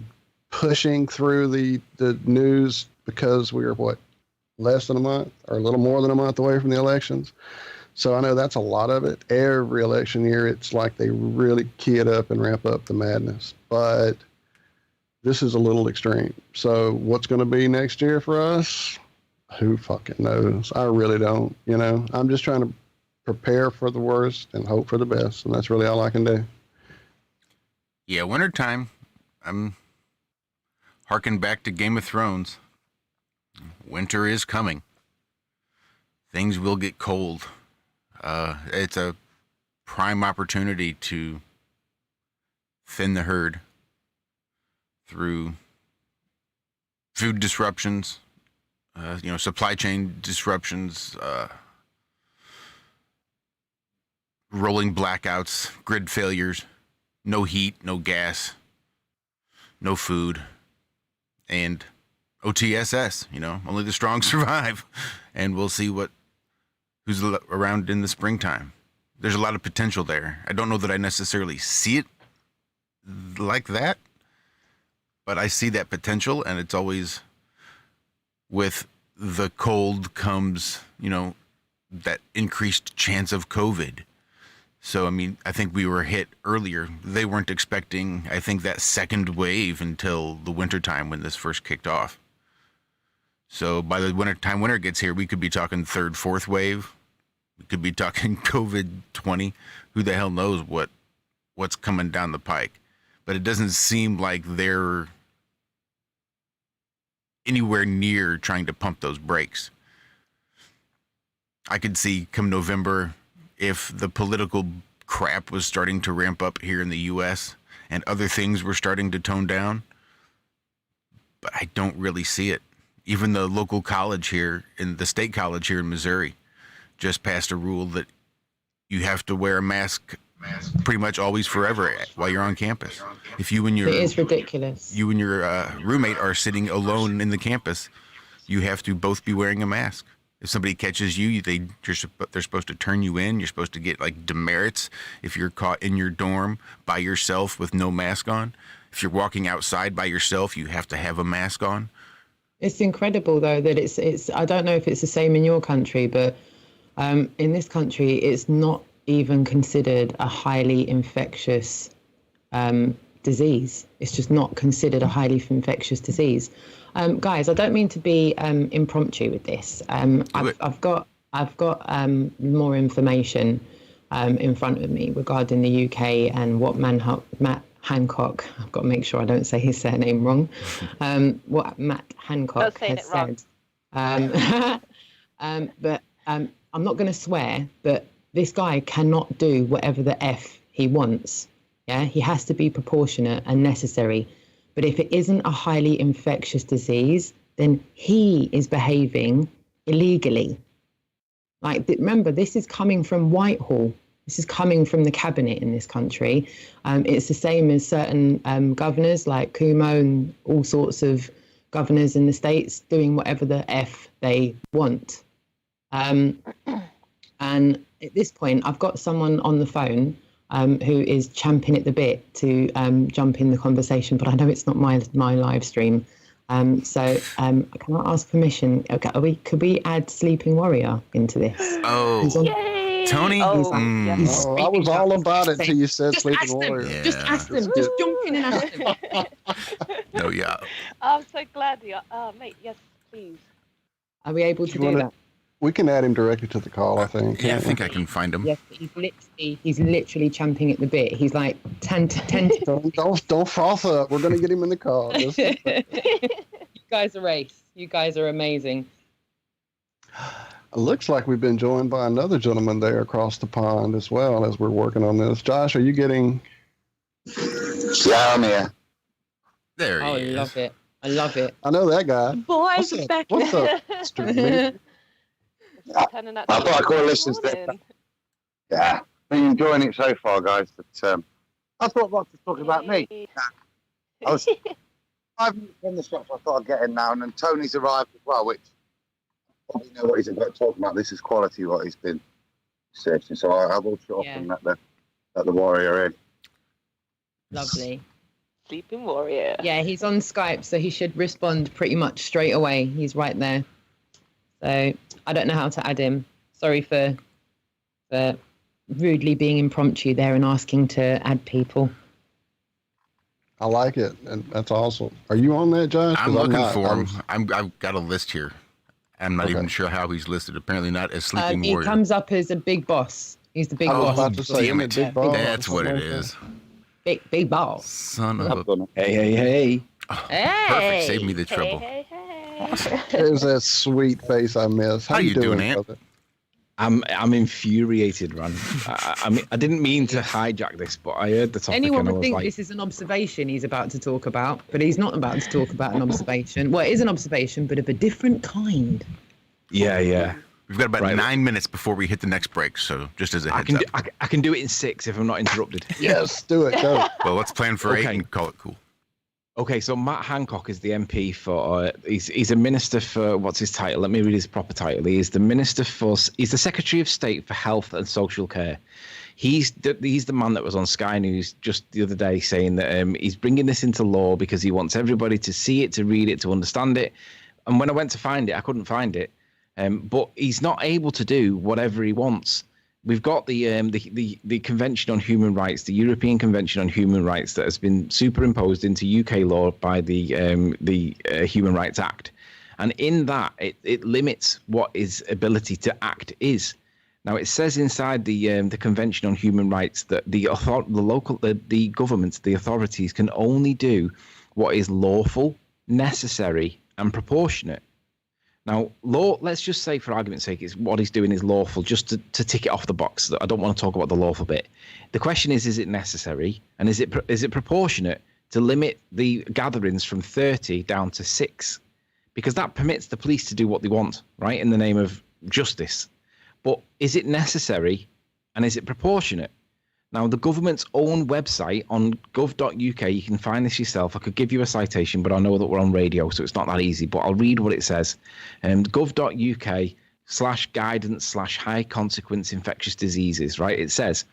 Speaker 10: pushing through the news because we're less than a month or a little more than a month away from the elections. So I know that's a lot of it. Every election year, it's like they really key it up and ramp up the madness. But this is a little extreme. So what's going to be next year for us? Who fucking knows? I really don't. I'm just trying to prepare for the worst and hope for the best. And that's really all I can do.
Speaker 9: Yeah, wintertime. I'm harken back to Game of Thrones. Winter is coming. Things will get cold. It's a prime opportunity to thin the herd through food disruptions, supply chain disruptions, rolling blackouts, grid failures, no heat, no gas, no food. And OTSS, only the strong survive, and we'll see who's around in the springtime. There's a lot of potential there. I don't know that I necessarily see it like that, but I see that potential, and it's always with the cold comes, that increased chance of COVID. So, I think we were hit earlier. They weren't expecting, I think, that second wave until the wintertime when this first kicked off. So by the winter gets here, we could be talking third, fourth wave. We could be talking COVID-20. Who the hell knows what's coming down the pike. But it doesn't seem like they're anywhere near trying to pump those brakes. I could see come November, if the political crap was starting to ramp up here in the U.S. and other things were starting to tone down, but I don't really see it. Even the local college here, in the state college here in Missouri, just passed a rule that you have to wear a mask pretty much always forever while you're on campus. If you and your
Speaker 2: it is ridiculous.
Speaker 9: You and your roommate are sitting alone in the campus, you have to both be wearing a mask. If somebody catches you, they're supposed to turn you in. You're supposed to get like demerits if you're caught in your dorm by yourself with no mask on. If you're walking outside by yourself, you have to have a mask on.
Speaker 2: It's incredible though that it's. I don't know if it's the same in your country, but in this country, it's not even considered a highly infectious disease. It's just not considered a highly infectious disease. Guys, I don't mean to be impromptu with this. I've got more information in front of me regarding the UK and what Matt Hancock, I've got to make sure I don't say his surname wrong, what Matt Hancock has said. But I'm not going to swear, but this guy cannot do whatever the F he wants Yeah, he has to be proportionate and necessary. But if it isn't a highly infectious disease, then he is behaving illegally. Like, remember, this is coming from Whitehall. This is coming from the cabinet in this country. It's the same as certain governors like Cuomo and all sorts of governors in the States doing whatever the F they want. And at this point, I've got someone on the phone who is champing at the bit to jump in the conversation, but I know it's not my live stream. So can I ask permission? Okay, could we add Sleeping Warrior into this?
Speaker 9: Oh,
Speaker 11: Yay!
Speaker 9: Tony?
Speaker 11: Oh,
Speaker 10: I was all about it till you said Sleeping Warrior.
Speaker 9: Yeah.
Speaker 2: Just ask them. Just jump in and ask them.
Speaker 9: No, yeah.
Speaker 11: I'm so glad you mate, yes, please.
Speaker 2: Are we able to do that?
Speaker 10: We can add him directly to the call, I think.
Speaker 9: Yeah, I think I can find him.
Speaker 2: Yes, he's literally champing at the bit. He's like 10.
Speaker 10: Don't froth up. We're going to get him in the call.
Speaker 2: You guys are ace. You guys are amazing.
Speaker 10: It looks like we've been joined by another gentleman there across the pond as well as we're working on this. Josh, are you getting...
Speaker 18: Yeah, I'm here.
Speaker 9: There he is.
Speaker 2: I love it. I love it.
Speaker 10: I know that guy.
Speaker 11: Boys, back.
Speaker 10: What's up, Mr. Lee?
Speaker 18: I thought I'd call listeners there. Yeah, been enjoying it so far, guys. But I thought Rox was talking about me. I was 5 minutes from the shop, so I thought I'd get in now. And then Tony's arrived as well, which I probably know what he's about talking about. This is quality, what he's been searching. So I will shut up and let the warrior in.
Speaker 2: Lovely.
Speaker 11: Sleeping Warrior.
Speaker 2: Yeah, he's on Skype, so he should respond pretty much straight away. He's right there. So I don't know how to add him. Sorry for rudely being impromptu there and asking to add people.
Speaker 10: I like it, and that's awesome. Are you on that, Josh?
Speaker 9: I'm looking for him. I've got a list here. I'm not even sure how he's listed. Apparently not as Sleeping
Speaker 2: He
Speaker 9: Warrior.
Speaker 2: comes up as a big boss. He's the big
Speaker 10: I was
Speaker 2: boss.
Speaker 10: about to say,
Speaker 9: Damn
Speaker 10: isn't it
Speaker 9: it.
Speaker 10: Big Boss?
Speaker 9: That's what it is.
Speaker 2: Big boss.
Speaker 9: Son of a...
Speaker 19: Hey.
Speaker 9: Perfect. Save me the trouble.
Speaker 10: There's that sweet face I miss.
Speaker 9: How you doing, Ant?
Speaker 10: brother?
Speaker 19: I'm infuriated, Ron. I mean, I didn't mean to hijack this, but I heard the topic.
Speaker 2: Anyone
Speaker 19: and I
Speaker 2: would
Speaker 19: was
Speaker 2: think
Speaker 19: like,
Speaker 2: this is an observation he's about to talk about, but he's not about to talk about an observation. Well, it is an observation, but of a different kind.
Speaker 19: Yeah.
Speaker 9: We've got about 9 minutes before we hit the next break, so just as a heads up.
Speaker 19: I can do it in 6 if I'm not interrupted.
Speaker 10: Yes, do it. Go.
Speaker 9: Well, let's plan for 8
Speaker 19: Okay.
Speaker 9: and call it cool.
Speaker 19: Okay, so Matt Hancock is the MP for. He's a minister for. What's his title? Let me read his proper title. He's the Secretary of State for Health and Social Care. He's the man that was on Sky News just the other day saying that he's bringing this into law because he wants everybody to see it, to read it, to understand it. And when I went to find it, I couldn't find it. But he's not able to do whatever he wants. We've got the Convention on Human Rights, the European Convention on Human Rights, that has been superimposed into UK law by the Human Rights Act, and in that it limits what his ability to act is. Now it says inside the Convention on Human Rights that the governments, the authorities, can only do what is lawful, necessary, and proportionate. Now, law, let's just say for argument's sake, it's what he's doing is lawful, just to tick it off the box. I don't want to talk about the lawful bit. The question is it necessary? And is it proportionate to limit the gatherings from 30 down to 6? Because that permits the police to do what they want, right, in the name of justice. But is it necessary and is it proportionate? Now, the government's own website on gov.uk, you can find this yourself. I could give you a citation, but I know that we're on radio, so it's not that easy. But I'll read what it says. Gov.uk/guidance/high consequence infectious diseases, right? It says,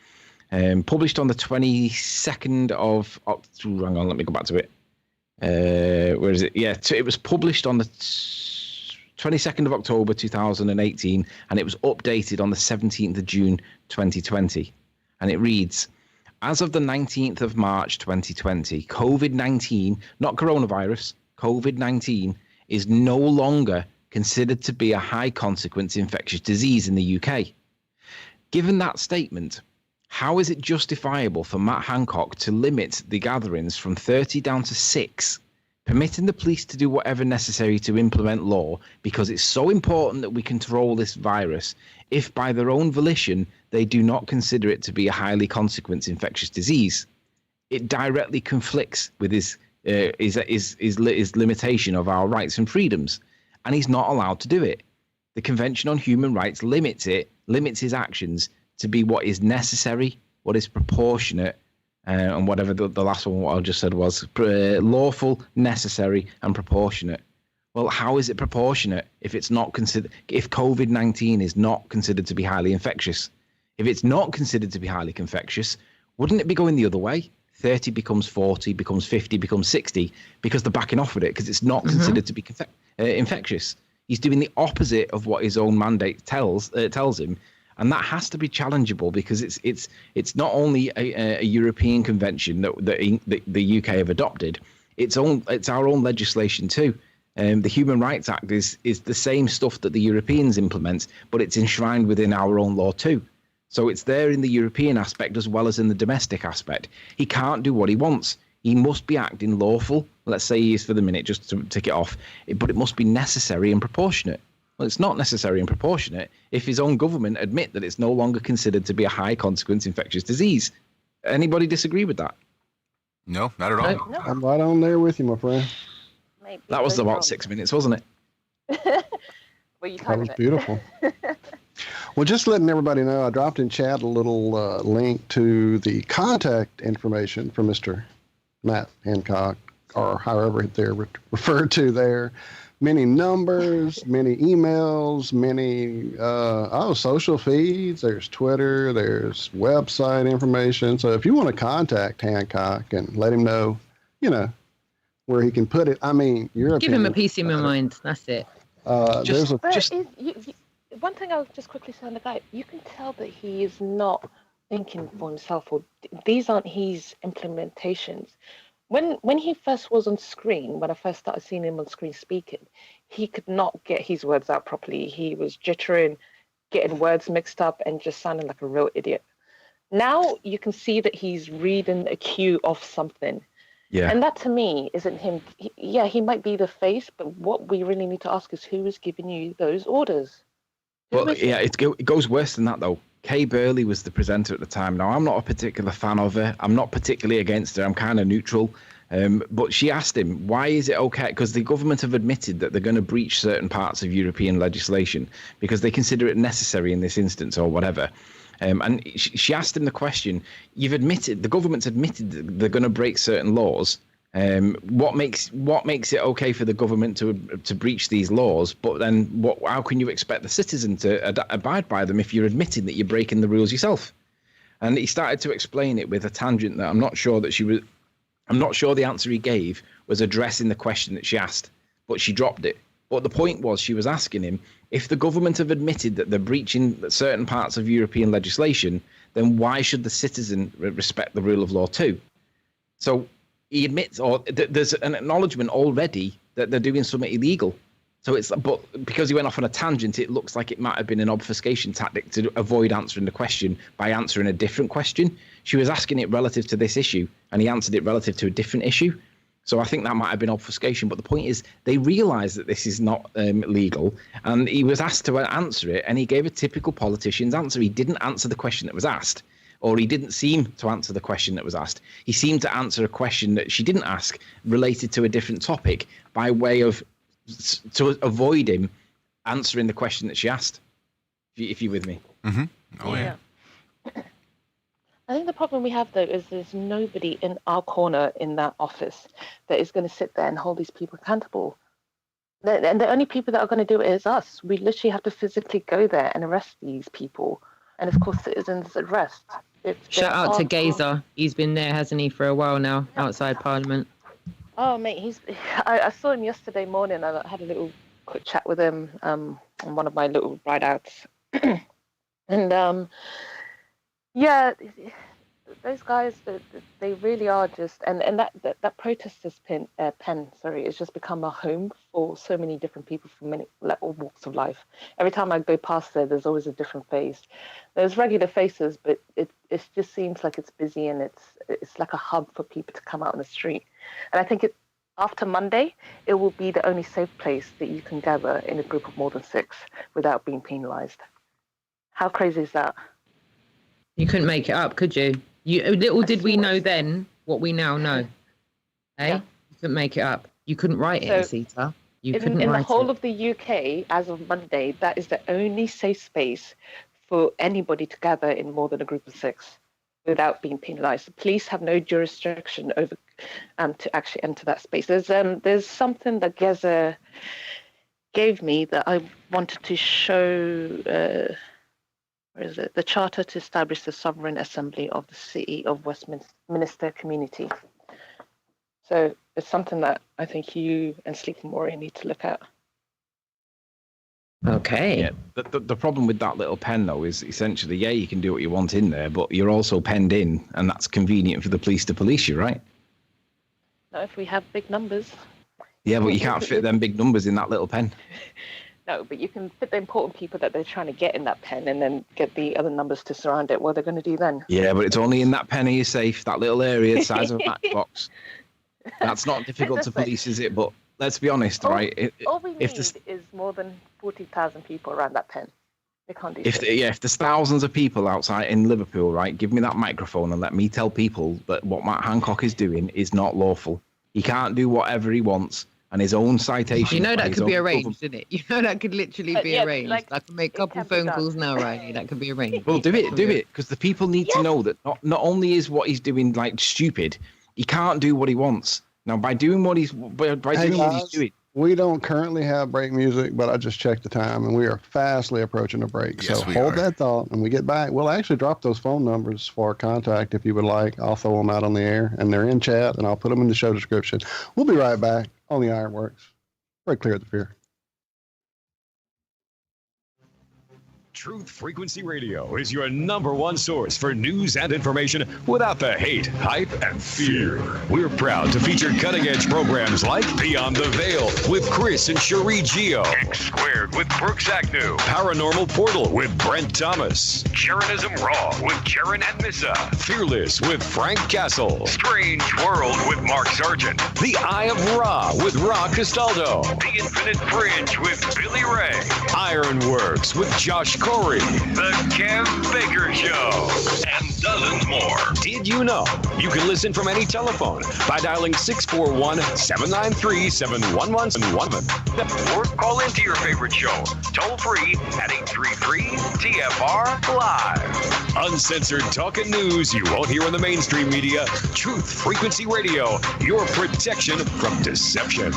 Speaker 19: published on the 22nd of... hang on, let me go back to it. Where is it? Yeah, it was published on the 22nd of October 2018, and it was updated on the 17th of June 2020. And it reads, as of the 19th of March 2020, COVID-19, not coronavirus, COVID-19 is no longer considered to be a high consequence infectious disease in the UK. Given that statement, how is it justifiable for Matt Hancock to limit the gatherings from 30 down to 6, permitting the police to do whatever necessary to implement law because it's so important that we control this virus, if by their own volition they do not consider it to be a highly consequent infectious disease? it directly conflicts with his limitation of our rights and freedoms, and he's not allowed to do it. The Convention on Human Rights limits his actions to be what is necessary, what is proportionate, and whatever the last one what I just said was lawful, necessary, and proportionate. Well, how is it proportionate if it's not considered? If COVID-19 is not considered to be highly infectious, if it's not considered to be highly infectious, wouldn't it be going the other way? 30 becomes 40, becomes 50, becomes 60, because they're backing off with it because it's not considered to be infectious. He's doing the opposite of what his own mandate tells him, and that has to be challengeable because it's not only a European convention that the UK have adopted, it's our own legislation too. The Human Rights Act is the same stuff that the Europeans implement, but it's enshrined within our own law too. So it's there in the European aspect as well as in the domestic aspect. He can't do what he wants. He must be acting lawful. Let's say he is for the minute, just to tick it off. But it must be necessary and proportionate. Well, it's not necessary and proportionate if his own government admit that it's no longer considered to be a high consequence infectious disease. Anybody disagree with that?
Speaker 9: No, not at all.
Speaker 10: No. I'm right on there with you, my friend.
Speaker 19: That was about 6 minutes, wasn't it?
Speaker 10: That was beautiful. Well, just letting everybody know, I dropped in chat a little link to the contact information for Mr. Matt Hancock, or however they're referred to there. Many numbers, many emails, many social feeds. There's Twitter, there's website information. So if you want to contact Hancock and let him know, where he can put it. I mean, your
Speaker 2: give him a piece of my mind. That's it.
Speaker 11: One thing I'll just quickly say on the guy, you can tell that he is not thinking for himself, or these aren't his implementations. When he first was on screen, when I first started seeing him on screen speaking, he could not get his words out properly. He was jittering, getting words mixed up, and just sounding like a real idiot. Now you can see that he's reading a cue of something. Yeah. And that to me isn't him. He might be the face, but what we really need to ask is who is giving you those orders?
Speaker 19: Well, yeah, it goes worse than that, though. Kay Burley was the presenter at the time. Now, I'm not a particular fan of her. I'm not particularly against her. I'm kind of neutral. But she asked him, why is it okay? Because the government have admitted that they're going to breach certain parts of European legislation because they consider it necessary in this instance or whatever. And she asked him the question, the government's admitted that they're going to break certain laws. What makes it okay for the government to breach these laws? But then how can you expect the citizen to abide by them if you're admitting that you're breaking the rules yourself? And he started to explain it with a tangent that I'm not sure the answer he gave was addressing the question that she asked, but she dropped it. But the point was, she was asking him, if the government have admitted that they're breaching certain parts of European legislation, then why should the citizen respect the rule of law too? So he admits, or there's an acknowledgement already that they're doing something illegal. So but because he went off on a tangent, it looks like it might have been an obfuscation tactic to avoid answering the question by answering a different question. She was asking it relative to this issue, and he answered it relative to a different issue. So I think that might have been obfuscation. But the point is, they realised that this is not legal, and he was asked to answer it, and he gave a typical politician's answer. He didn't answer the question that was asked, or he didn't seem to answer the question that was asked. He seemed to answer a question that she didn't ask related to a different topic by way of to avoid him answering the question that she asked. If you're with me.
Speaker 9: Mm-hmm. Oh yeah.
Speaker 11: I think the problem we have, though, is there's nobody in our corner in that office that is going to sit there and hold these people accountable. And the only people that are going to do it is us. We literally have to physically go there and arrest these people. And, of course, citizens arrest.
Speaker 2: Shout out to Gazer. He's been there, hasn't he, for a while now, outside Parliament.
Speaker 11: Oh, mate, I saw him yesterday morning. I had a little quick chat with him on one of my little ride-outs. And, yeah, those guys, they really are just, and that protesters pen, it's just become a home for so many different people from all walks of life. Every time I go past there's always a different face. There's regular faces, but it just seems like it's busy, and it's like a hub for people to come out on the street. And I think after Monday, it will be the only safe place that you can gather in a group of more than 6 without being penalised. How crazy is that?
Speaker 2: You couldn't make it up, could you? Little did we know then what we now know. You couldn't make it up. You couldn't write it, Asita. You couldn't
Speaker 11: in
Speaker 2: write
Speaker 11: the whole
Speaker 2: it.
Speaker 11: of the UK, as of Monday, that is the only safe space for anybody to gather in more than a group of 6 without being penalised. The police have no jurisdiction over to actually enter that space. There's something that Geza gave me that I wanted to show. Where is it? The Charter to establish the Sovereign Assembly of the City of Westminster Community. So it's something that I think you and Sleeping Warrior need to look at.
Speaker 2: Okay.
Speaker 19: Yeah. The problem with that little pen, though, is essentially, you can do what you want in there, but you're also penned in, and that's convenient for the police to police you, right?
Speaker 11: No, if we have big numbers.
Speaker 19: Yeah, but you can't fit them big numbers in that little pen.
Speaker 11: No, but you can fit the important people that they're trying to get in that pen and then get the other numbers to surround it. What are they going to do then?
Speaker 19: Yeah, but it's only in that pen you're safe, that little area the size of a matchbox. That's not difficult to police, is it? But let's be honest, right?
Speaker 11: All we need is more than 40,000 people around that pen. They can't do
Speaker 19: if there's thousands of people outside in Liverpool, right, give me that microphone and let me tell people that what Matt Hancock is doing is not lawful. He can't do whatever he wants, and his own citation.
Speaker 2: You know that could be arranged, isn't it? You know that could literally be arranged. I can make a couple phone calls now, Riley. That could be arranged.
Speaker 19: Well, do it, because the people need to know that not only is what he's doing like stupid, he can't do what he wants. Now, by doing what he's doing.
Speaker 10: We don't currently have break music, but I just checked the time, and we are fastly approaching a break.
Speaker 9: Yes,
Speaker 10: so hold that thought, and we get back. We'll actually drop those phone numbers for contact if you would like. I'll throw them out on the air, and they're in chat, and I'll put them in the show description. We'll be right back on the Ironworks. Break clear of the fear.
Speaker 15: Truth Frequency Radio is your #1 source for news and information without the hate, hype, and fear. We're proud to feature cutting-edge programs like Beyond the Veil with Chris and Cherie Geo, X Squared with Brooks Agnew, Paranormal Portal with Brent Thomas, Jaronism Raw with Jaron and Missa, Fearless with Frank Castle, Strange World with Mark Sargent, The Eye of Ra with Ra Castaldo, The Infinite Fringe with Billy Ray, Ironworx with Josh Corey, The Kev Baker Show, and dozens more. Did you know you can listen from any telephone by dialing 641-793-7111 or call into your favorite show toll free at 833-TFR Live. Uncensored talk and news you won't hear in the mainstream media. Truth Frequency Radio, your protection from deception.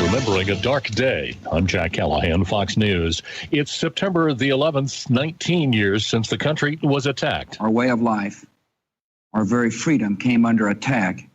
Speaker 20: Remembering a dark day. I'm Jack Callahan, Fox News. It's September the 11th, 19 years since the country was attacked.
Speaker 21: Our way of life, our very freedom came under attack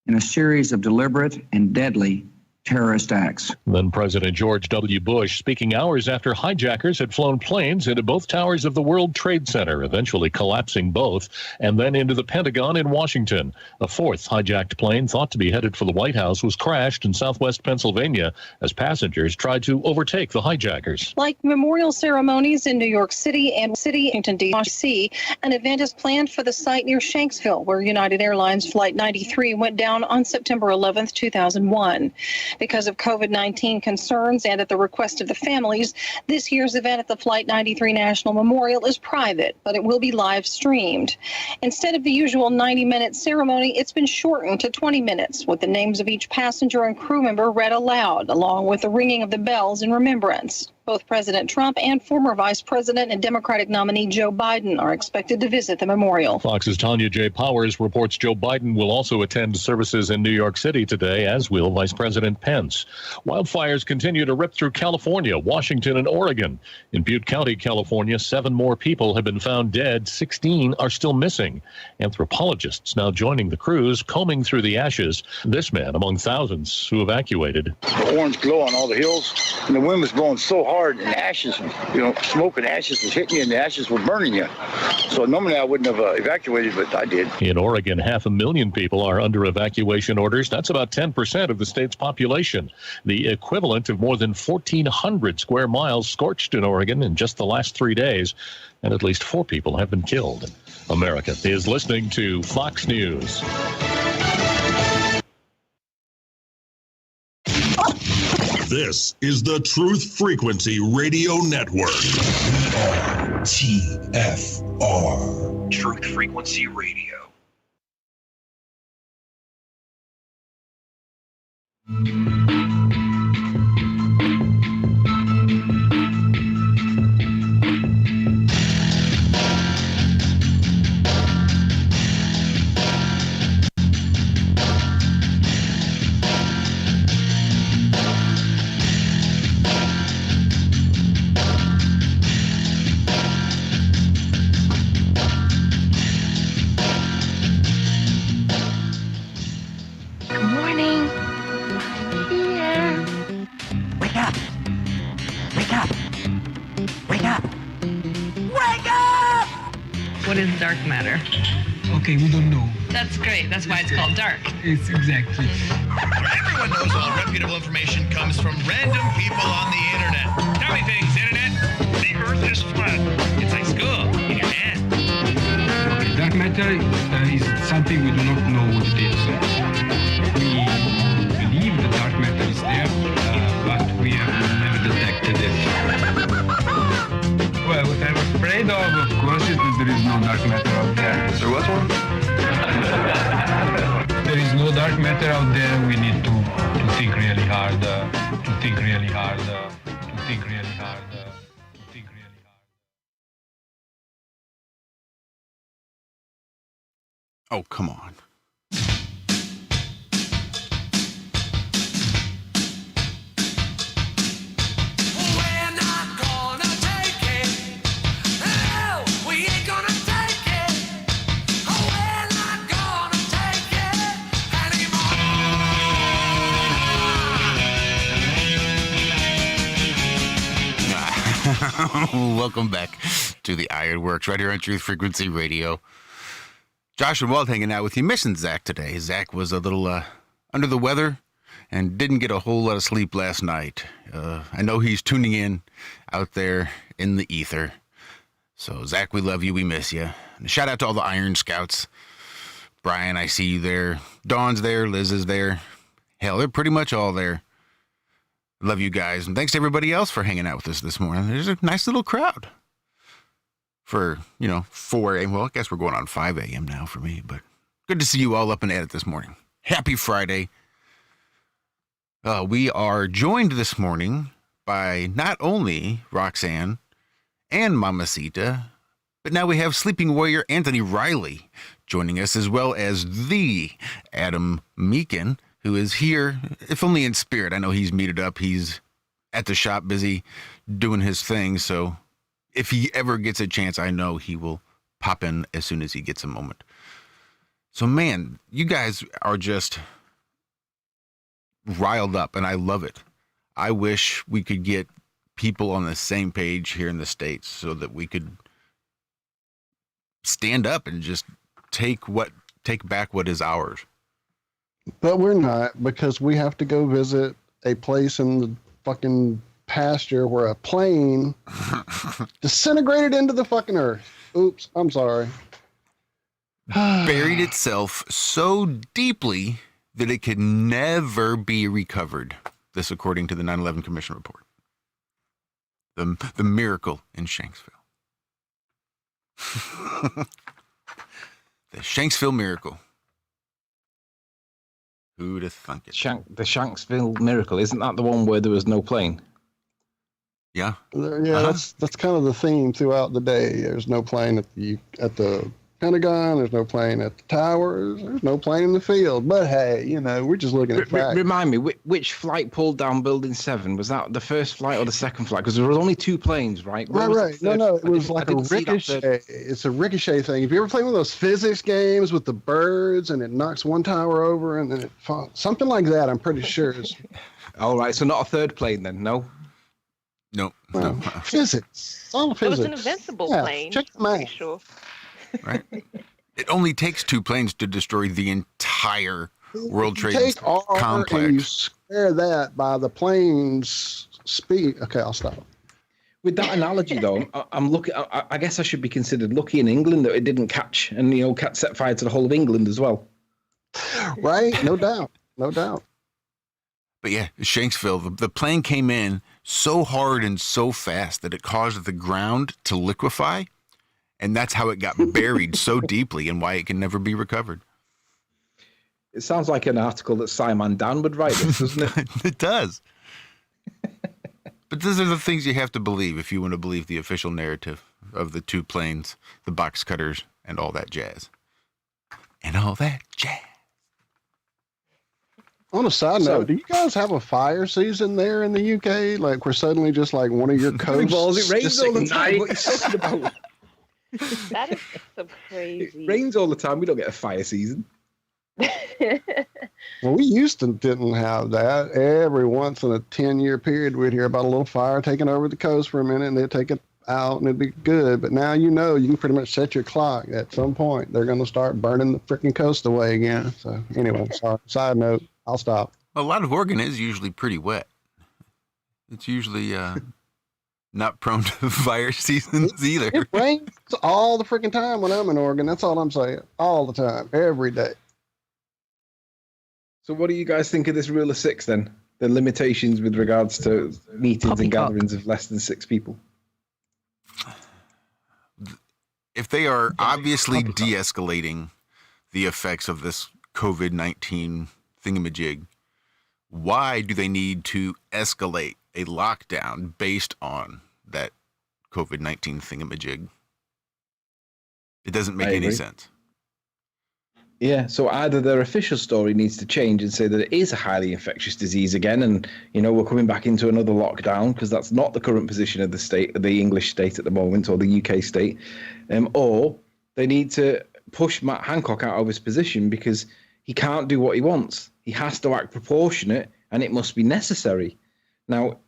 Speaker 21: in a series of deliberate and deadly terrorist acts.
Speaker 20: Then President George W. Bush speaking hours after hijackers had flown planes into both towers of the World Trade Center, eventually collapsing both, and then into the Pentagon in Washington. A fourth hijacked plane thought to be headed for the White House was crashed in southwest Pennsylvania as passengers tried to overtake the hijackers.
Speaker 22: Like memorial ceremonies in New York City and Washington, D.C., an event is planned for the site near Shanksville, where United Airlines Flight 93 went down on September 11th, 2001. Because of COVID-19 concerns and at the request of the families, this year's event at the Flight 93 National Memorial is private, but it will be live streamed. Instead of the usual 90-minute ceremony, it's been shortened to 20 minutes, with the names of each passenger and crew member read aloud, along with the ringing of the bells in remembrance. Both President Trump and former Vice President and Democratic nominee Joe Biden are expected to visit the memorial.
Speaker 20: Fox's Tanya J. Powers reports Joe Biden will also attend services in New York City today, as will Vice President Pence. Wildfires continue to rip through California, Washington, and Oregon. In Butte County, California, 7 more people have been found dead. 16 are still missing. Anthropologists now joining the crews, combing through the ashes. This man among thousands who evacuated.
Speaker 23: The orange glow on all the hills, and the wind was blowing so hard, and ashes, smoke and ashes was hitting you, and the ashes were burning you. So normally I wouldn't have evacuated, but I did.
Speaker 20: In Oregon, 500,000 people are under evacuation orders. That's about 10% of the state's population. The equivalent of more than 1,400 square miles scorched in Oregon in just the last 3 days, and at least 4 people have been killed. America is listening to Fox News.
Speaker 1: This is the Truth Frequency Radio Network. TFR. Truth Frequency Radio.
Speaker 3: What is dark matter?
Speaker 4: Okay, we don't know.
Speaker 3: That's great. That's why it's called dark.
Speaker 4: It's exactly.
Speaker 24: Everyone knows all reputable information comes from random people on the internet. Tell me things, internet. The earth is flat. It's like school in your hand.
Speaker 4: Okay, dark matter is something we do not know what it is. We believe that dark matter is there, but we have never detected it. Well, what I'm afraid of course, is that there is no dark matter out there. There was one? There is no dark matter out there. We need to think really hard, to think really hard, to think really hard, to think really hard.
Speaker 9: Oh, come on. Welcome back to the Ironworx right here on Truth Frequency Radio. Josh and Walt hanging out with you, missing Zach today. Zach was a little under the weather and didn't get a whole lot of sleep last night. I know he's tuning in out there in the ether. So Zach, we love you, we miss you. And shout out to all the Iron Scouts. Brian, I see you there. Dawn's there, Liz is there. Hell, they're pretty much all there. Love you guys. And thanks to everybody else for hanging out with us this morning. There's a nice little crowd for, 4 a.m. Well, I guess we're going on 5 a.m. now for me, but good to see you all up and at it this morning. Happy Friday. We are joined this morning by not only Roxanne and Mama Asita, but now we have Sleeping Warrior Anthony Riley joining us, as well as the Adam Meakin, who is here, if only in spirit. I know he's meted up. He's at the shop busy doing his thing. So if he ever gets a chance, I know he will pop in as soon as he gets a moment. So, man, you guys are just riled up, and I love it. I wish we could get people on the same page here in the States so that we could stand up and just take back what is ours.
Speaker 10: But we're not, because we have to go visit a place in the fucking pasture where a plane disintegrated into the fucking earth. Oops, I'm sorry.
Speaker 9: Buried itself so deeply that it could never be recovered. This according to the 9/11 Commission report. The miracle in Shanksville. The Shanksville miracle. Who'd have thunk it?
Speaker 19: The Shanksville miracle, isn't that the one where there was no plane?
Speaker 9: Yeah.
Speaker 10: Yeah, that's kind of the theme throughout the day. There's no plane at the Pentagon. There's no plane at the towers. There's no plane in the field. But hey, we're just looking at facts.
Speaker 19: Remind me, which flight pulled down Building 7? Was that the first flight or the second flight? Because there was only 2 planes, right?
Speaker 10: Right. No, it was like a ricochet. It's a ricochet thing. If you ever play one of those physics games with the birds and it knocks one tower over and then it falls, something like that, I'm pretty sure.
Speaker 19: All right, so not a third plane then, no?
Speaker 9: No.
Speaker 10: Physics. It's all physics.
Speaker 11: It was an invincible plane.
Speaker 10: Check the math.
Speaker 11: Sure.
Speaker 9: Right. It only takes 2 planes to destroy the entire World Trade
Speaker 10: Take R
Speaker 9: complex.
Speaker 10: And you square that by the plane's speed. Okay, I'll stop.
Speaker 19: With that analogy, though, I'm lucky. I guess I should be considered lucky in England that it didn't catch and set fire to the whole of England as well.
Speaker 10: Right? No doubt. No doubt.
Speaker 9: But yeah, Shanksville, the plane came in so hard and so fast that it caused the ground to liquefy. And that's how it got buried so deeply and why it can never be recovered.
Speaker 19: It sounds like an article that Simon Dan would write this, doesn't it?
Speaker 9: It does. But those are the things you have to believe if you want to believe the official narrative of the two planes, the box cutters, and all that jazz. And all that jazz.
Speaker 10: On a side note, do you guys have a fire season there in the UK? Like, where suddenly just like one of your coasts
Speaker 19: It rains all the time.
Speaker 10: ignite?
Speaker 19: What are you talking about?
Speaker 11: That is so crazy.
Speaker 19: It rains all the time. We don't get a fire season.
Speaker 10: Well, we used to didn't have that. Every once in a 10-year period, we'd hear about a little fire taking over the coast for a minute, and they'd take it out, and it'd be good. But now you can pretty much set your clock. At some point, they're going to start burning the freaking coast away again. So anyway, sorry. Side note, I'll stop.
Speaker 9: A lot of Oregon is usually pretty wet. It's usually not prone to fire seasons either.
Speaker 10: It rains all the freaking time when I'm in Oregon. That's all I'm saying. All the time, every day.
Speaker 19: So what do you guys think of this rule of 6 then? The limitations with regards to meetings and gatherings of less than 6 people?
Speaker 9: If they are obviously de-escalating the effects of this COVID-19 thingamajig, why do they need to escalate a lockdown based on that COVID-19 thingamajig? It doesn't make any sense.
Speaker 19: Yeah, so either their official story needs to change and say that it is a highly infectious disease again, and we're coming back into another lockdown, because that's not the current position of the state, the English state at the moment, or the UK state, or they need to push Matt Hancock out of his position because he can't do what he wants. He has to act proportionate, and it must be necessary. Now,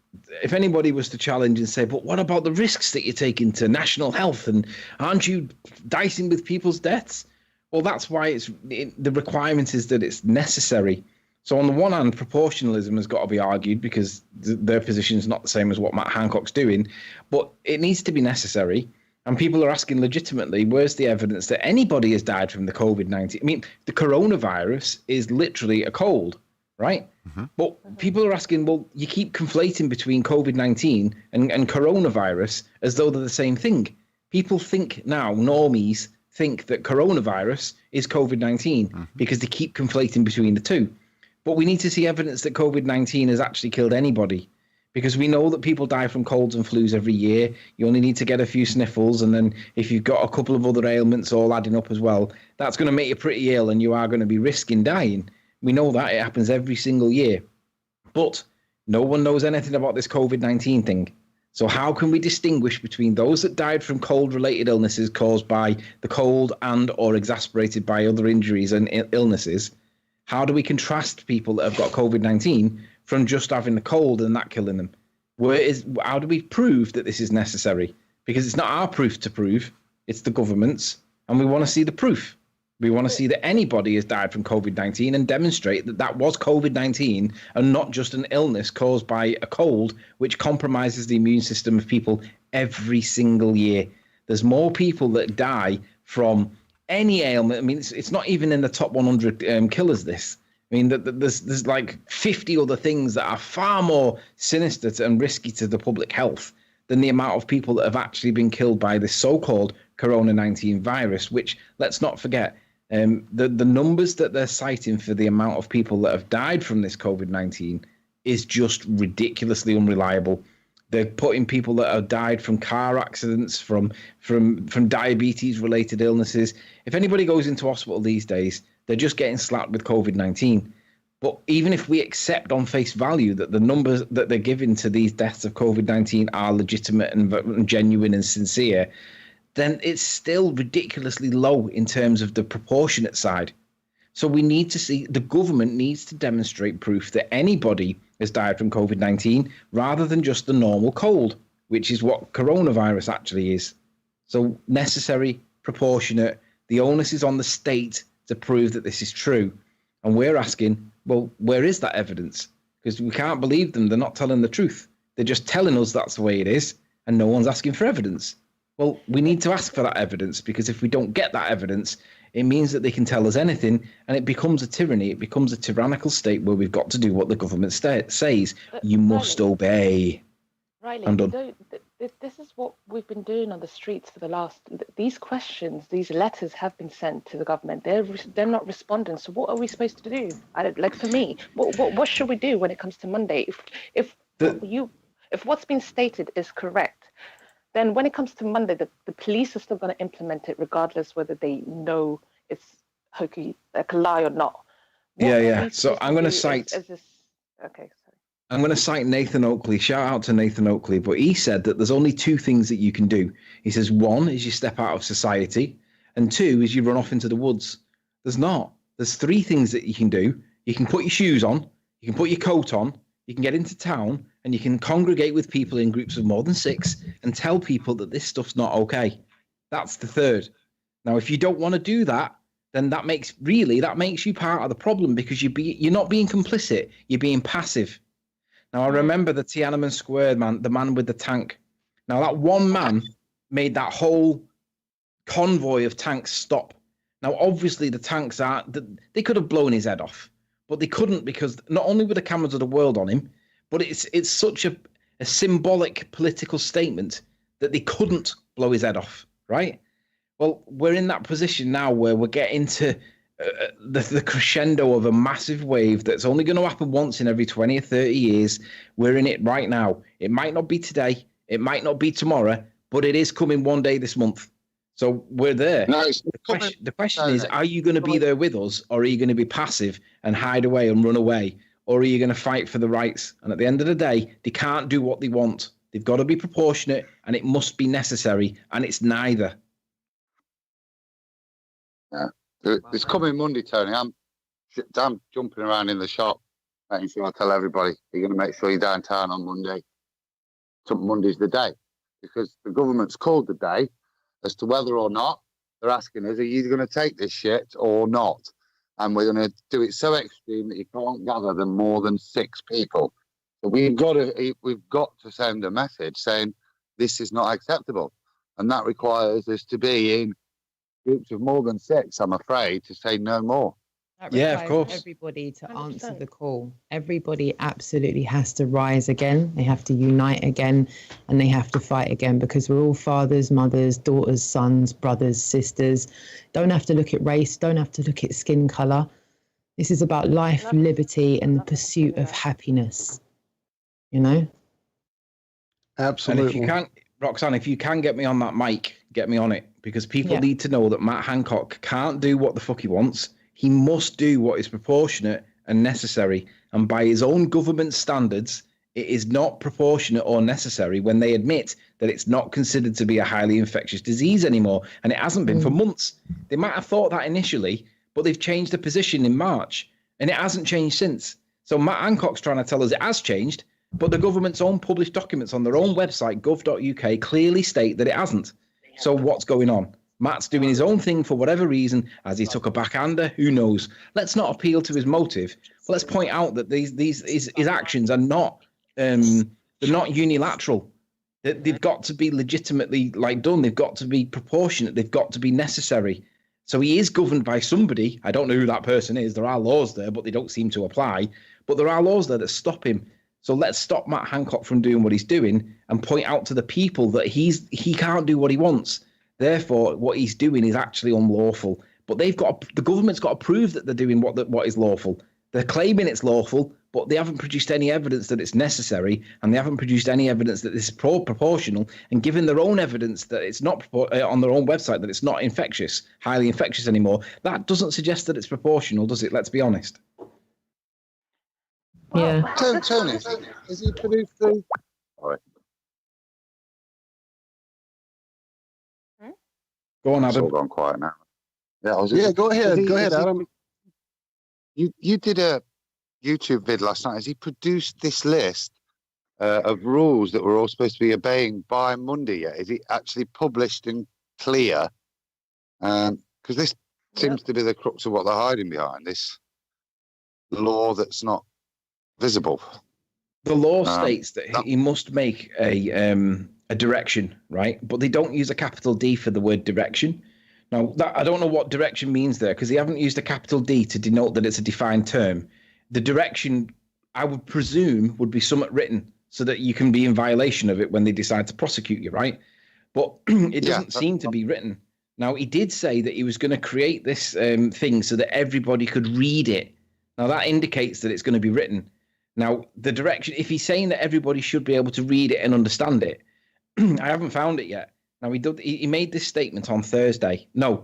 Speaker 19: if anybody was to challenge and say, but what about the risks that you're taking to national health, and aren't you dicing with people's deaths? Well, that's why the requirement is that it's necessary. So on the one hand, proportionalism has got to be argued because their position is not the same as what Matt Hancock's doing, but it needs to be necessary. And people are asking legitimately, where's the evidence that anybody has died from the COVID-19? I mean, the coronavirus is literally a cold, right? Mm-hmm. But people are asking, well, you keep conflating between COVID-19 and coronavirus as though they're the same thing. People think now, normies, think that coronavirus is COVID-19 because they keep conflating between the two. But we need to see evidence that COVID-19 has actually killed anybody, because we know that people die from colds and flus every year. You only need to get a few sniffles, and then if you've got a couple of other ailments all adding up as well, that's going to make you pretty ill and you are going to be risking dying. We know that. It happens every single year. But no one knows anything about this COVID-19 thing. So how can we distinguish between those that died from cold-related illnesses caused by the cold and or exacerbated by other injuries and illnesses? How do we contrast people that have got COVID-19 from just having the cold and that killing them? How do we prove that this is necessary? Because it's not our proof to prove, it's the government's, and we want to see the proof. We want to see that anybody has died from COVID-19 and demonstrate that that was COVID-19 and not just an illness caused by a cold, which compromises the immune system of people every single year. There's more people that die from any ailment. I mean, it's not even in the top 100 killers, this. I mean, there's like 50 other things that are far more sinister and risky to the public health than the amount of people that have actually been killed by this so-called Corona-19 virus, which, let's not forget, the numbers that they're citing for the amount of people that have died from this COVID-19 is just ridiculously unreliable. They're putting people that have died from car accidents, from diabetes-related illnesses. If anybody goes into hospital these days, they're just getting slapped with COVID-19. But even if we accept on face value that the numbers that they're giving to these deaths of COVID-19 are legitimate and genuine and sincere, then it's still ridiculously low in terms of the proportionate side. So we need to see, the government needs to demonstrate proof that anybody has died from COVID-19 rather than just the normal cold, which is what coronavirus actually is. So necessary, proportionate, the onus is on the state to prove that this is true. And we're asking, well, where is that evidence? Because we can't believe them. They're not telling the truth. They're just telling us that's the way it is, and no one's asking for evidence. Well, we need to ask for that evidence, because if we don't get that evidence, It means that they can tell us anything, and it becomes a tyranny. It becomes a tyrannical state where we've got to do what the government says. You must obey.
Speaker 11: Riley,
Speaker 19: I'm
Speaker 11: you
Speaker 19: done.
Speaker 11: this is what we've been doing on the streets for the last. These questions, these letters have been sent to the government. They're not responding. So what are we supposed to do? Like for me, what should we do when it comes to Monday? If what's been stated is correct, then when it comes to Monday, the police are still going to implement it regardless whether they know it's hokey, like a lie or not.
Speaker 19: Yeah. So I'm going to cite.
Speaker 11: Okay.
Speaker 19: I'm going to cite Nathan Oakley. Shout out to Nathan Oakley. But he said that there's only two things that you can do. He says, one is you step out of society, and two is you run off into the woods. There's not. There's three things that you can do. You can put your shoes on, you can put your coat on, you can get into town, and you can congregate with people in groups of more than 6 and tell people that this stuff's not okay. That's the third. Now, if you don't want to do that, then that makes you part of the problem, because you're not being complicit. You're being passive. Now, I remember the Tiananmen Square man, the man with the tank. Now, that one man made that whole convoy of tanks stop. Now, obviously, the tanks they could have blown his head off, but they couldn't, because not only were the cameras of the world on him, but it's such a symbolic political statement that they couldn't blow his head off, right? Well, we're in that position now where we're getting to the crescendo of a massive wave that's only going to happen once in every 20 or 30 years. We're in it right now. It might not be today. It might not be tomorrow, but it is coming one day this month. So we're there.
Speaker 18: No,
Speaker 19: the question is, are you going to be there with us, or are you going to be passive and hide away and run away? Or are you going to fight for the rights? And at the end of the day, they can't do what they want. They've got to be proportionate, and it must be necessary, and it's neither.
Speaker 18: Yeah. It's coming Monday, Tony. I'm jumping around in the shop, making sure I tell everybody, you're going to make sure you're downtown on Monday. Monday's the day, because the government's called the day as to whether or not they're asking us, are you going to take this shit or not? And we're going to do it so extreme that you can't gather them more than 6 people. So we've got to send a message saying this is not acceptable, and that requires us to be in groups of more than 6, I'm afraid, to say no more.
Speaker 2: Yeah, of course. Everybody to 100%. Answer the call. Everybody absolutely has to rise again. They have to unite again, and they have to fight again, because we're all fathers, mothers, daughters, sons, brothers, sisters. Don't have to look at race. Don't have to look at skin color. This is about life, liberty, and the pursuit of happiness. You know?
Speaker 10: Absolutely.
Speaker 19: And if you can't, Roxanne, if you can get me on that mic, get me on it, because people need to know that Matt Hancock can't do what the fuck he wants. He must do what is proportionate and necessary. And by his own government standards, it is not proportionate or necessary when they admit that it's not considered to be a highly infectious disease anymore. And it hasn't been for months. They might have thought that initially, but they've changed the position in March, and it hasn't changed since. So Matt Hancock's trying to tell us it has changed, but the government's own published documents on their own website, gov.uk, clearly state that it hasn't. So what's going on? Matt's doing his own thing for whatever reason. Has he took a backhander? Who knows? Let's not appeal to his motive. But let's point out that his actions are not they're not unilateral. They've got to be legitimately done. They've got to be proportionate. They've got to be necessary. So he is governed by somebody. I don't know who that person is. There are laws there, but they don't seem to apply. But there are laws there that stop him. So let's stop Matt Hancock from doing what he's doing and point out to the people that he can't do what he wants. Therefore, what he's doing is actually unlawful. But the government's got to prove that they're doing what is lawful. They're claiming it's lawful, but they haven't produced any evidence that it's necessary, and they haven't produced any evidence that this is proportional, and given their own evidence that it's not on their own website that it's not highly infectious anymore. That doesn't suggest that it's proportional, does it? Let's be honest.
Speaker 2: Yeah.
Speaker 18: Tony, has he produced the... All right.
Speaker 19: Go on, Adam.
Speaker 18: It's all gone quiet now.
Speaker 10: Go ahead. Go ahead, Adam.
Speaker 18: You did a YouTube vid last night. Has he produced this list of rules that we're all supposed to be obeying by Monday yet? Is it actually published and clear? Because this seems to be the crux of what they're hiding behind, this law that's not visible.
Speaker 19: The law states that he must make a direction, right? But they don't use a capital D for the word direction. Now, I don't know what direction means there because they haven't used a capital D to denote that it's a defined term. The direction, I would presume, would be somewhat written so that you can be in violation of it when they decide to prosecute you, right? But it doesn't seem to be written. Now, he did say that he was going to create this thing so that everybody could read it. Now, that indicates that it's going to be written. Now, the direction, if he's saying that everybody should be able to read it and understand it, I haven't found it yet. Now, he made this statement on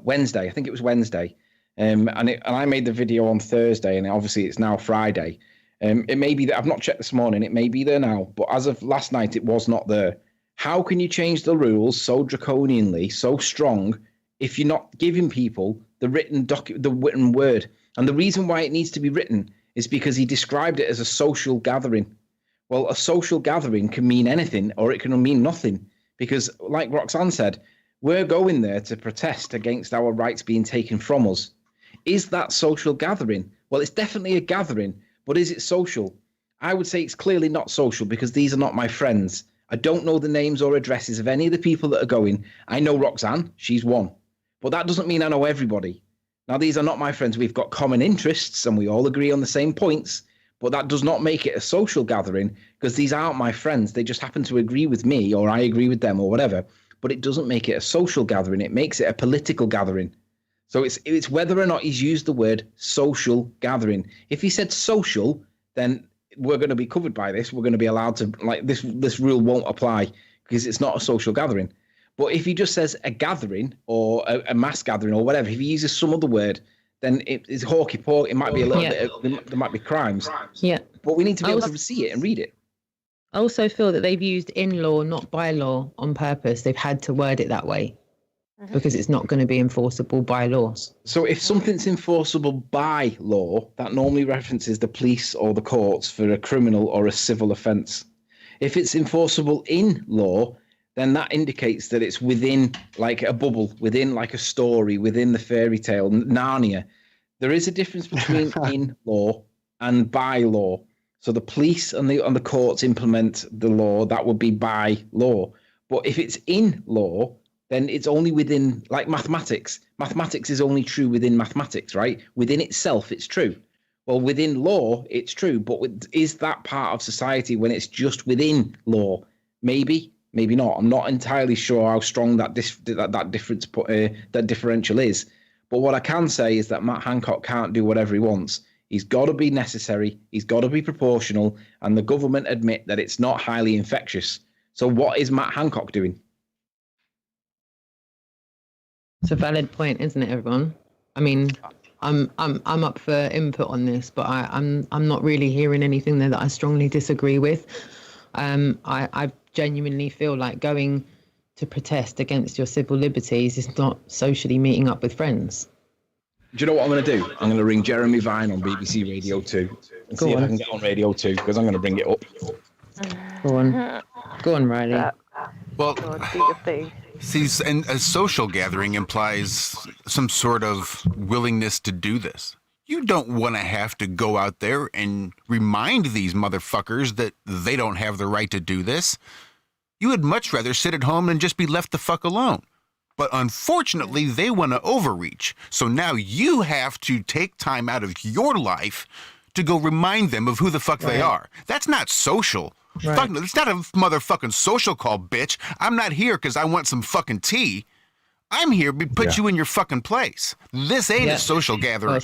Speaker 19: Wednesday. I think it was Wednesday. And I made the video on Thursday, and obviously it's now Friday. It may be that I've not checked this morning. It may be there now, but as of last night, it was not there. How can you change the rules so draconianly, so strong, if you're not giving people the written word? And the reason why it needs to be written is because he described it as a social gathering. Well, a social gathering can mean anything, or it can mean nothing. Because, like Roxanne said, we're going there to protest against our rights being taken from us. Is that social gathering? Well, it's definitely a gathering, but is it social? I would say it's clearly not social because these are not my friends. I don't know the names or addresses of any of the people that are going. I know Roxanne, she's one. But that doesn't mean I know everybody. Now, these are not my friends. We've got common interests and we all agree on the same points. But that does not make it a social gathering because these aren't my friends. They just happen to agree with me or I agree with them or whatever. But it doesn't make it a social gathering. It makes it a political gathering. So it's whether or not he's used the word social gathering. If he said social, then we're going to be covered by this. We're going to be allowed to, like, this rule won't apply because it's not a social gathering. But if he just says a gathering or a mass gathering or whatever, if he uses some other word, then it's hawky pork. It might be a little bit, there might be crimes.
Speaker 2: Yeah.
Speaker 19: But we need to be able to see it and read it.
Speaker 2: I also feel that they've used in law, not by law, on purpose. They've had to word it that way because it's not going to be enforceable by laws.
Speaker 19: So if something's enforceable by law, that normally references the police or the courts for a criminal or a civil offence. If it's enforceable in law, then that indicates that it's within like a bubble, within like a story, within the fairy tale, Narnia. There is a difference between in law and by law. So the police and the courts implement the law, that would be by law. But if it's in law, then it's only within, like mathematics. Mathematics is only true within mathematics, right? Within itself, it's true. Well, within law, it's true. But is that part of society when it's just within law? Maybe. Maybe not. I'm not entirely sure how strong that differential is. But what I can say is that Matt Hancock can't do whatever he wants. He's got to be necessary. He's got to be proportional. And the government admit that it's not highly infectious. So what is Matt Hancock doing?
Speaker 2: It's a valid point, isn't it, everyone? I mean, I'm up for input on this, but I'm not really hearing anything there that I strongly disagree with. I genuinely feel like going to protest against your civil liberties is not socially meeting up with friends.
Speaker 19: Do you know what I'm going to do? I'm going to ring Jeremy Vine on BBC Radio 2 and see if I can get on Radio 2 because I'm going to bring it up.
Speaker 2: Go on, Riley.
Speaker 9: Well, see, and a social gathering implies some sort of willingness to do this. You don't want to have to go out there and remind these motherfuckers that they don't have the right to do this. You would much rather sit at home and just be left the fuck alone. But unfortunately, they want to overreach. So now you have to take time out of your life to go remind them of who the fuck they are. That's not social.
Speaker 2: Right.
Speaker 9: Fuck, it's not a motherfucking social call, bitch. I'm not here because I want some fucking tea. I'm here to put you in your fucking place. This ain't a social gathering.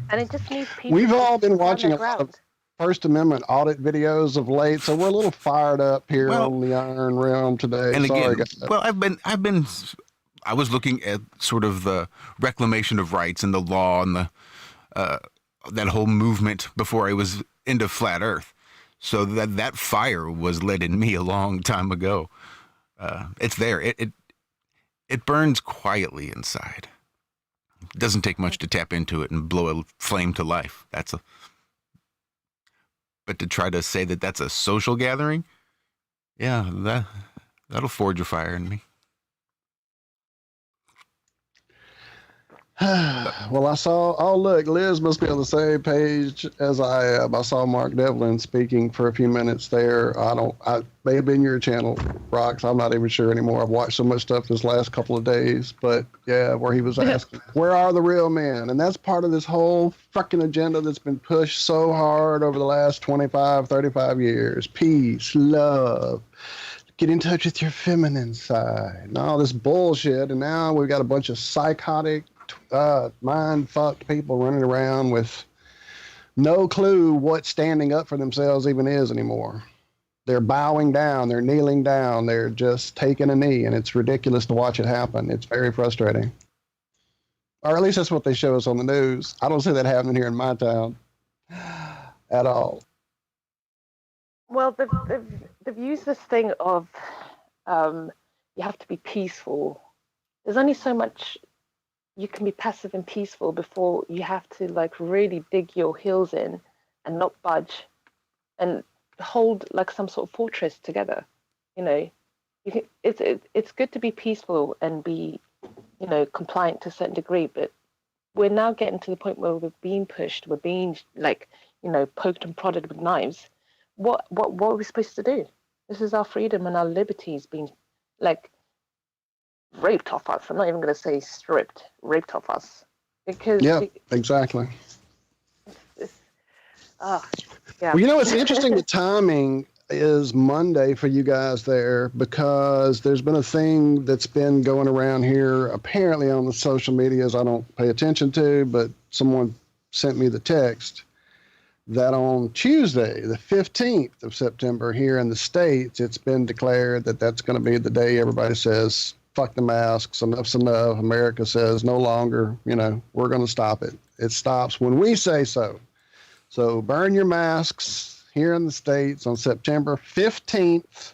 Speaker 11: And it just needs people.
Speaker 10: We've all been watching a
Speaker 11: ground.
Speaker 10: lot of First Amendment audit videos of late, so we're a little fired up here on the Iron Realm today.
Speaker 9: And
Speaker 10: Sorry,
Speaker 9: again,
Speaker 10: guys.
Speaker 9: well, I was looking at sort of the reclamation of rights and the law and the that whole movement before I was into flat Earth. So that fire was lit in me a long time ago. It's there. It burns quietly inside. It doesn't take much to tap into it and blow a flame to life. But to try to say that that's a social gathering, yeah, that'll forge a fire in me.
Speaker 10: Well, I saw. Oh, look, Liz must be on the same page as I am. I saw Mark Devlin speaking for a few minutes there. I may have been your channel, Rox. I'm not even sure anymore. I've watched so much stuff this last couple of days, but yeah, where he was asking, where are the real men? And that's part of this whole fucking agenda that's been pushed so hard over the last 25, 35 years. Peace, love. Get in touch with your feminine side and all this bullshit. And now we've got a bunch of psychotic, mind-fucked people running around with no clue what standing up for themselves even is anymore. They're bowing down. They're kneeling down. They're just taking a knee, and it's ridiculous to watch it happen. It's very frustrating. Or at least that's what they show us on the news. I don't see that happening here in my town at all.
Speaker 11: Well, they've used this thing of you have to be peaceful. There's only so much you can be passive and peaceful before you have to like really dig your heels in and not budge and hold like some sort of fortress together. You know, it's good to be peaceful and be, you know, compliant to a certain degree, but we're now getting to the point where we're being pushed, we're being like, you know, poked and prodded with knives. What are we supposed to do? This is our freedom and our liberties being like raped off us. I'm not even going to say stripped, raped off us. Because
Speaker 10: exactly.
Speaker 11: Yeah.
Speaker 10: Well, you know, it's interesting. The timing is Monday for you guys there because there's been a thing that's been going around here apparently on the social medias I don't pay attention to, but someone sent me the text that on Tuesday, the 15th of September here in the States, it's been declared that that's going to be the day everybody says, fuck the masks, enough's enough. America says no longer, you know, we're going to stop it. It stops when we say so. So burn your masks here in the States on September 15th.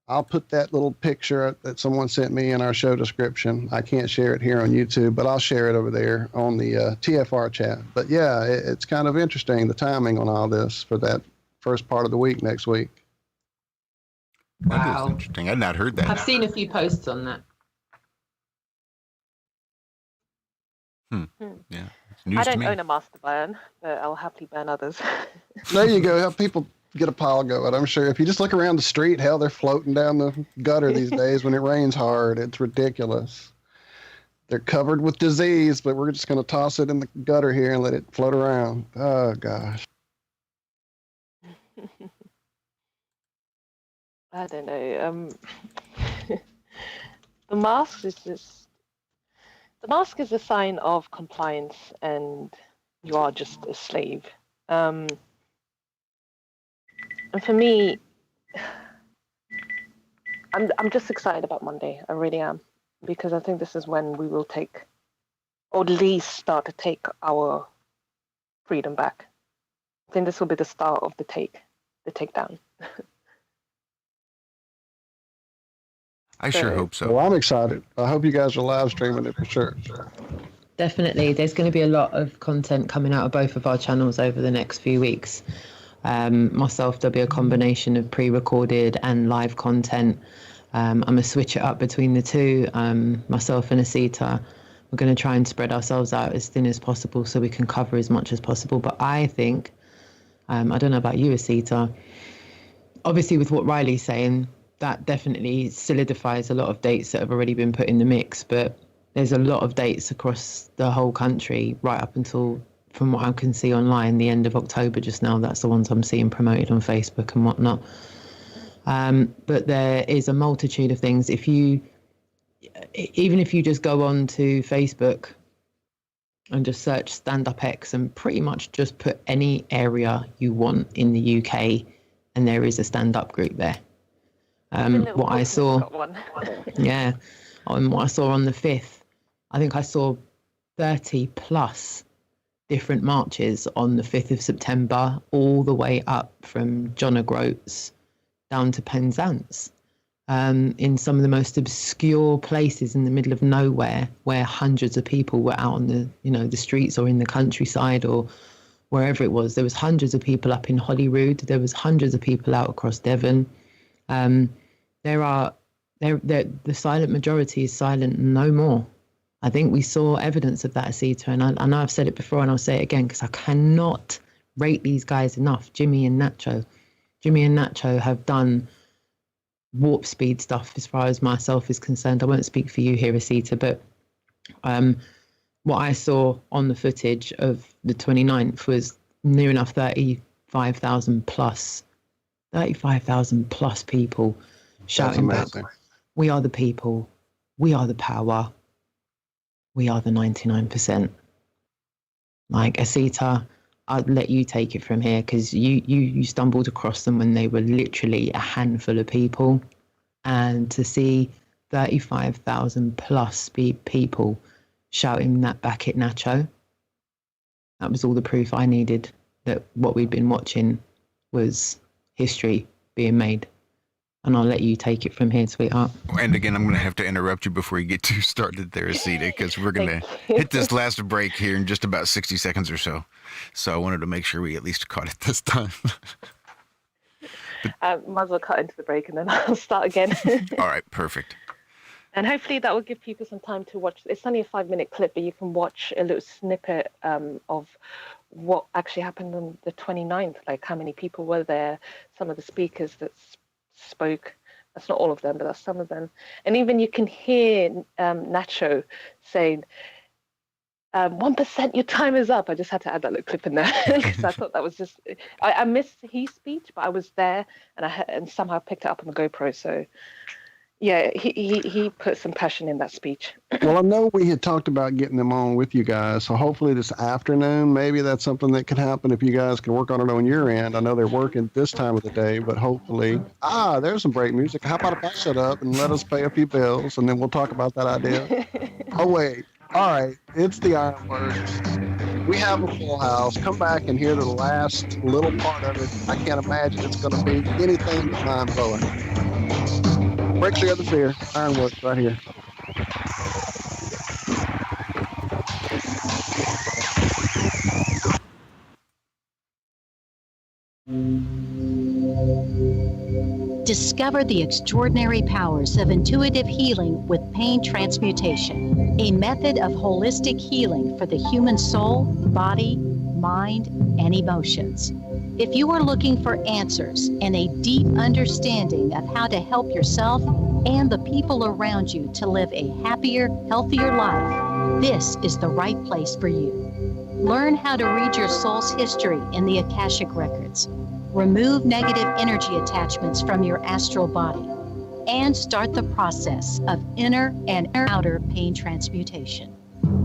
Speaker 10: I'll put that little picture that someone sent me in our show description. I can't share it here on YouTube, but I'll share it over there on the TFR chat. But yeah, it's kind of interesting, the timing on all this for that first part of the week next week.
Speaker 9: That is interesting. I'd not heard that.
Speaker 2: I've seen a few posts on that.
Speaker 9: Yeah.
Speaker 11: I don't own a mask to burn, but I'll happily burn others.
Speaker 10: There you go. Help people get a pile going. I'm sure if you just look around the street, hell, they're floating down the gutter these days when it rains hard. It's ridiculous. They're covered with disease, but we're just going to toss it in the gutter here and let it float around. Oh, gosh.
Speaker 11: I don't know. The mask is a sign of compliance, and you are just a slave. And for me, I'm just excited about Monday. I really am, because I think this is when we will take, or at least start to take our freedom back. I think this will be the start of the takedown.
Speaker 9: I sure hope so.
Speaker 10: Well, I'm excited. I hope you guys are live streaming it for sure.
Speaker 2: Definitely. There's going to be a lot of content coming out of both of our channels over the next few weeks. Myself, there'll be a combination of pre-recorded and live content. I'm going to switch it up between the two. Myself and Asita, we're going to try and spread ourselves out as thin as possible so we can cover as much as possible. But I think, I don't know about you, Asita, obviously with what Riley's saying, that definitely solidifies a lot of dates that have already been put in the mix. But there's a lot of dates across the whole country right up until, from what I can see online, the end of October just now. That's the ones I'm seeing promoted on Facebook and whatnot. But there is a multitude of things. Even if you just go on to Facebook and just search Stand Up X and pretty much just put any area you want in the UK, and there is a stand-up group there. What I saw, yeah, on what I saw on the 5th, I think I saw 30 plus different marches on the 5th of September, all the way up from John O'Groats down to Penzance, in some of the most obscure places in the middle of nowhere, where hundreds of people were out on the streets or in the countryside or wherever it was. There was hundreds of people up in Holyrood. There was hundreds of people out across Devon. The silent majority is silent no more. I think we saw evidence of that, Asita, and I know I've said it before and I'll say it again because I cannot rate these guys enough. Jimmy and Nacho have done warp speed stuff as far as myself is concerned. I won't speak for you here, Asita, but what I saw on the footage of the 29th was near enough 35,000 plus people shouting back, "We are the people, we are the power, we are the 99%. Like, Asita, I'll let you take it from here because you stumbled across them when they were literally a handful of people. And to see 35,000 plus people shouting that back at Nacho, that was all the proof I needed that what we'd been watching was history being made. And I'll let you take it from here, sweetheart.
Speaker 9: And again, I'm going to have to interrupt you before you get too started there, Asita, because we're going to hit this last break here in just about 60 seconds or so. So I wanted to make sure we at least caught it this time.
Speaker 11: Might as well cut into the break and then I'll start again.
Speaker 9: All right, perfect.
Speaker 11: And hopefully that will give people some time to watch. It's only a 5-minute clip, but you can watch a little snippet of what actually happened on the 29th, like how many people were there, some of the speakers that spoke. That's not all of them, but that's some of them. And even you can hear Nacho saying, 1%, your time is up. I just had to add that little clip in there because I thought that was just, I missed his speech, but I was there and somehow picked it up on the GoPro. So yeah, he put some passion in that speech.
Speaker 10: Well, I know we had talked about getting them on with you guys, so hopefully this afternoon, maybe that's something that could happen if you guys can work on it on your end. I know they're working this time of the day, but hopefully, there's some break music. How about if I shut up and let us pay a few bills, and then we'll talk about that idea? Oh, wait. All right, it's the Ironworx. We have a full house. Come back and hear the last little part of it. I can't imagine it's going to be anything but mind-blowing. Break the other fear. Ironworx right here.
Speaker 5: Discover the extraordinary powers of intuitive healing with pain transmutation, a method of holistic healing for the human soul, body, mind, and emotions. If you are looking for answers and a deep understanding of how to help yourself and the people around you to live a happier, healthier life, this is the right place for you. Learn how to read your soul's history in the Akashic Records. Remove negative energy attachments from your astral body and start the process of inner and outer pain transmutation.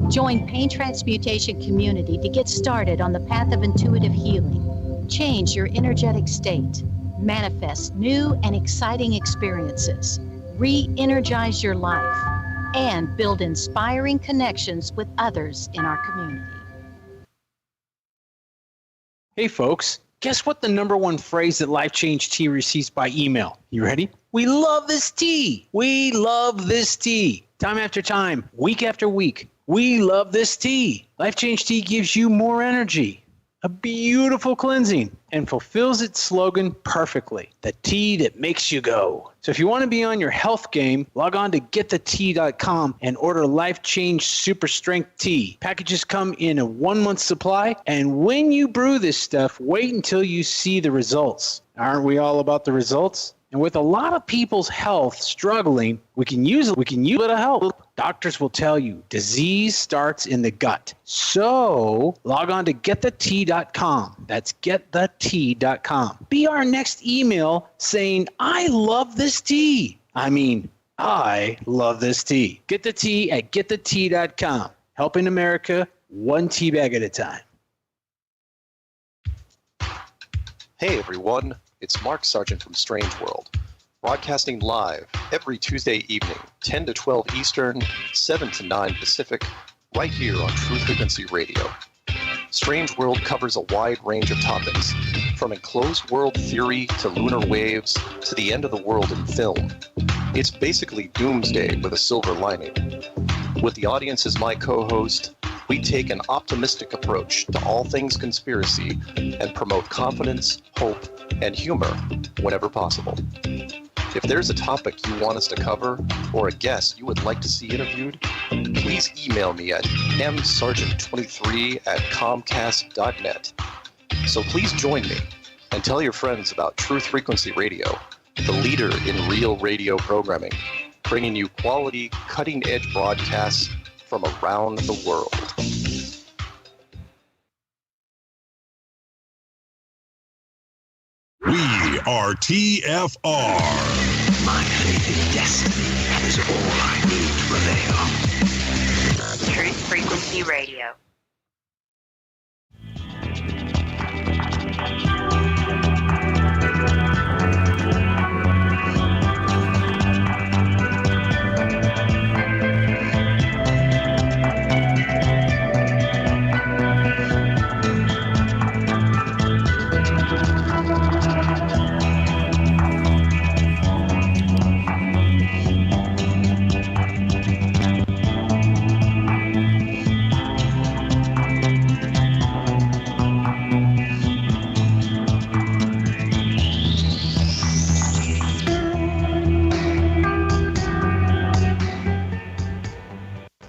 Speaker 5: Join Pain Transmutation Community to get started on the path of intuitive healing. Change your energetic state, manifest new and exciting experiences, re-energize your life, and build inspiring connections with others in our community.
Speaker 6: Hey folks, guess what the #1 phrase that Life Change Tea receives by email? You ready? We love this tea. We love this tea. Time after time, week after week, we love this tea. Life Change Tea gives you more energy, a beautiful cleansing, and fulfills its slogan perfectly. The tea that makes you go. So if you want to be on your health game, log on to getthetea.com and order Life Change Super Strength Tea. Packages come in a 1-month supply, and when you brew this stuff, wait until you see the results. Aren't we all about the results? And with a lot of people's health struggling, we can use a little help. Doctors will tell you disease starts in the gut. So log on to getthetea.com. That's getthetea.com. Be our next email saying, I love this tea. I love this tea. Get the tea at getthetea.com. Helping America one tea bag at a time.
Speaker 7: Hey everyone, it's Mark Sargent from Strange World, broadcasting live every Tuesday evening, 10 to 12 Eastern, 7 to 9 Pacific, right here on True Frequency Radio. Strange World covers a wide range of topics, from enclosed world theory to lunar waves to the end of the world in film. It's basically doomsday with a silver lining. With the audience as my co-host, we take an optimistic approach to all things conspiracy and promote confidence, hope, and humor whenever possible. If there's a topic you want us to cover or a guest you would like to see interviewed, please email me at msargent23@comcast.net. So please join me and tell your friends about Truth Frequency Radio, the leader in real radio programming, bringing you quality, cutting-edge broadcasts from around the world.
Speaker 1: We are TFR.
Speaker 16: My faith in destiny is all I need to prevail.
Speaker 8: Truth Frequency Radio.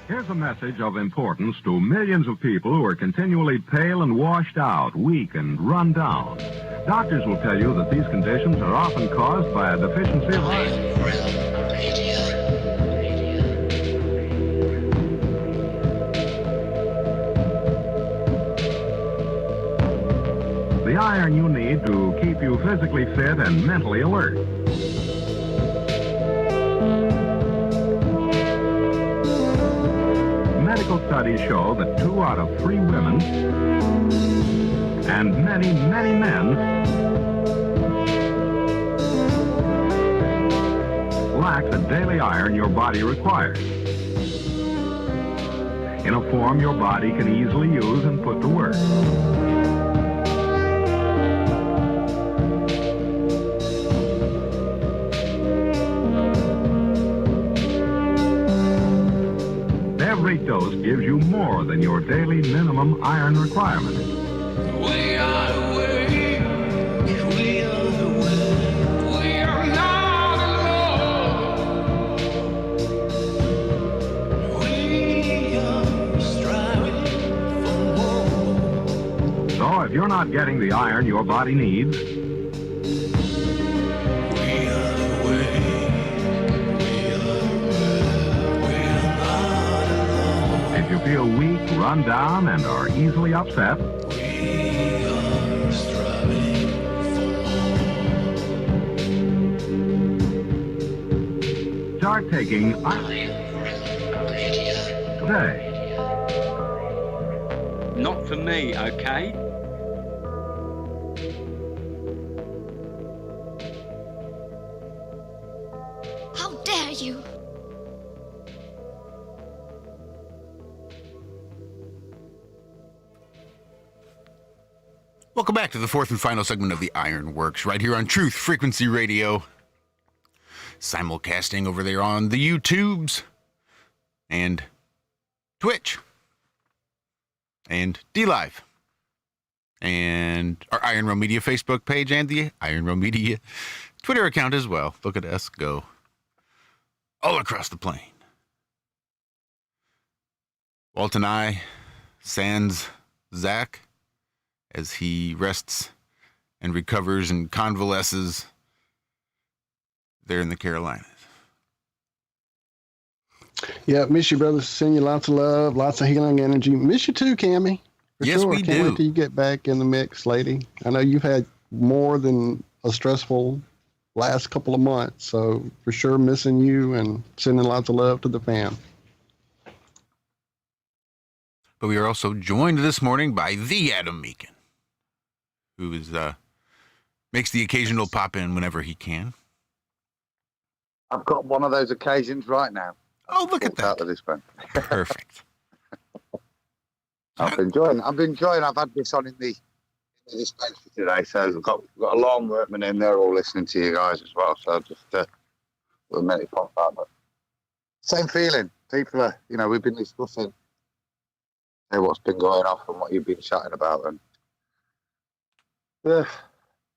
Speaker 12: Here's a message of importance to millions of people who are continually pale and washed out, weak and run down. Doctors will tell you that these conditions are often caused by a deficiency of iron. The iron you need to keep you physically fit and mentally alert. Medical studies show that 2 out of 3 women and many, many men lack the daily iron your body requires in a form your body can easily use and put to work. Every dose gives you more than your daily minimum iron requirement.
Speaker 16: We are the way, we are the way, we are not alone. We are striving for more.
Speaker 12: So if you're not getting the iron your body needs, if you feel weak, run down, and are easily upset, start taking iron today.
Speaker 13: Not for me, okay?
Speaker 14: How dare you?
Speaker 9: Welcome back to the fourth and final segment of the Ironworx, right here on Truth Frequency Radio. Simulcasting over there on the YouTubes and Twitch and DLive and our Iron Row Media Facebook page and the Iron Row Media Twitter account as well. Look at us go all across the plane. Walt and I, sans Zach, as he rests and recovers and convalesces there in the Carolinas.
Speaker 10: Yeah, miss you, brother. Send you lots of love, lots of healing energy. Miss you too, Cammie.
Speaker 9: Yes, we
Speaker 10: Can't
Speaker 9: do.
Speaker 10: wait till you get back in the mix, lady. I know you've had more than a stressful last couple of months, so for sure missing you and sending lots of love to the fam.
Speaker 9: But we are also joined this morning by the Adam Meakin, who is makes the occasional pop in whenever he can.
Speaker 18: I've got one of those occasions right now.
Speaker 9: Oh, look at that!
Speaker 18: Out of this one.
Speaker 9: Perfect.
Speaker 18: I've been enjoying. I've had this on in the dispensary today, so I've got a lawn workman in there all listening to you guys as well. So just we'll make it pop out. But same feeling. People are, we've been discussing what's been going off and what you've been chatting about, and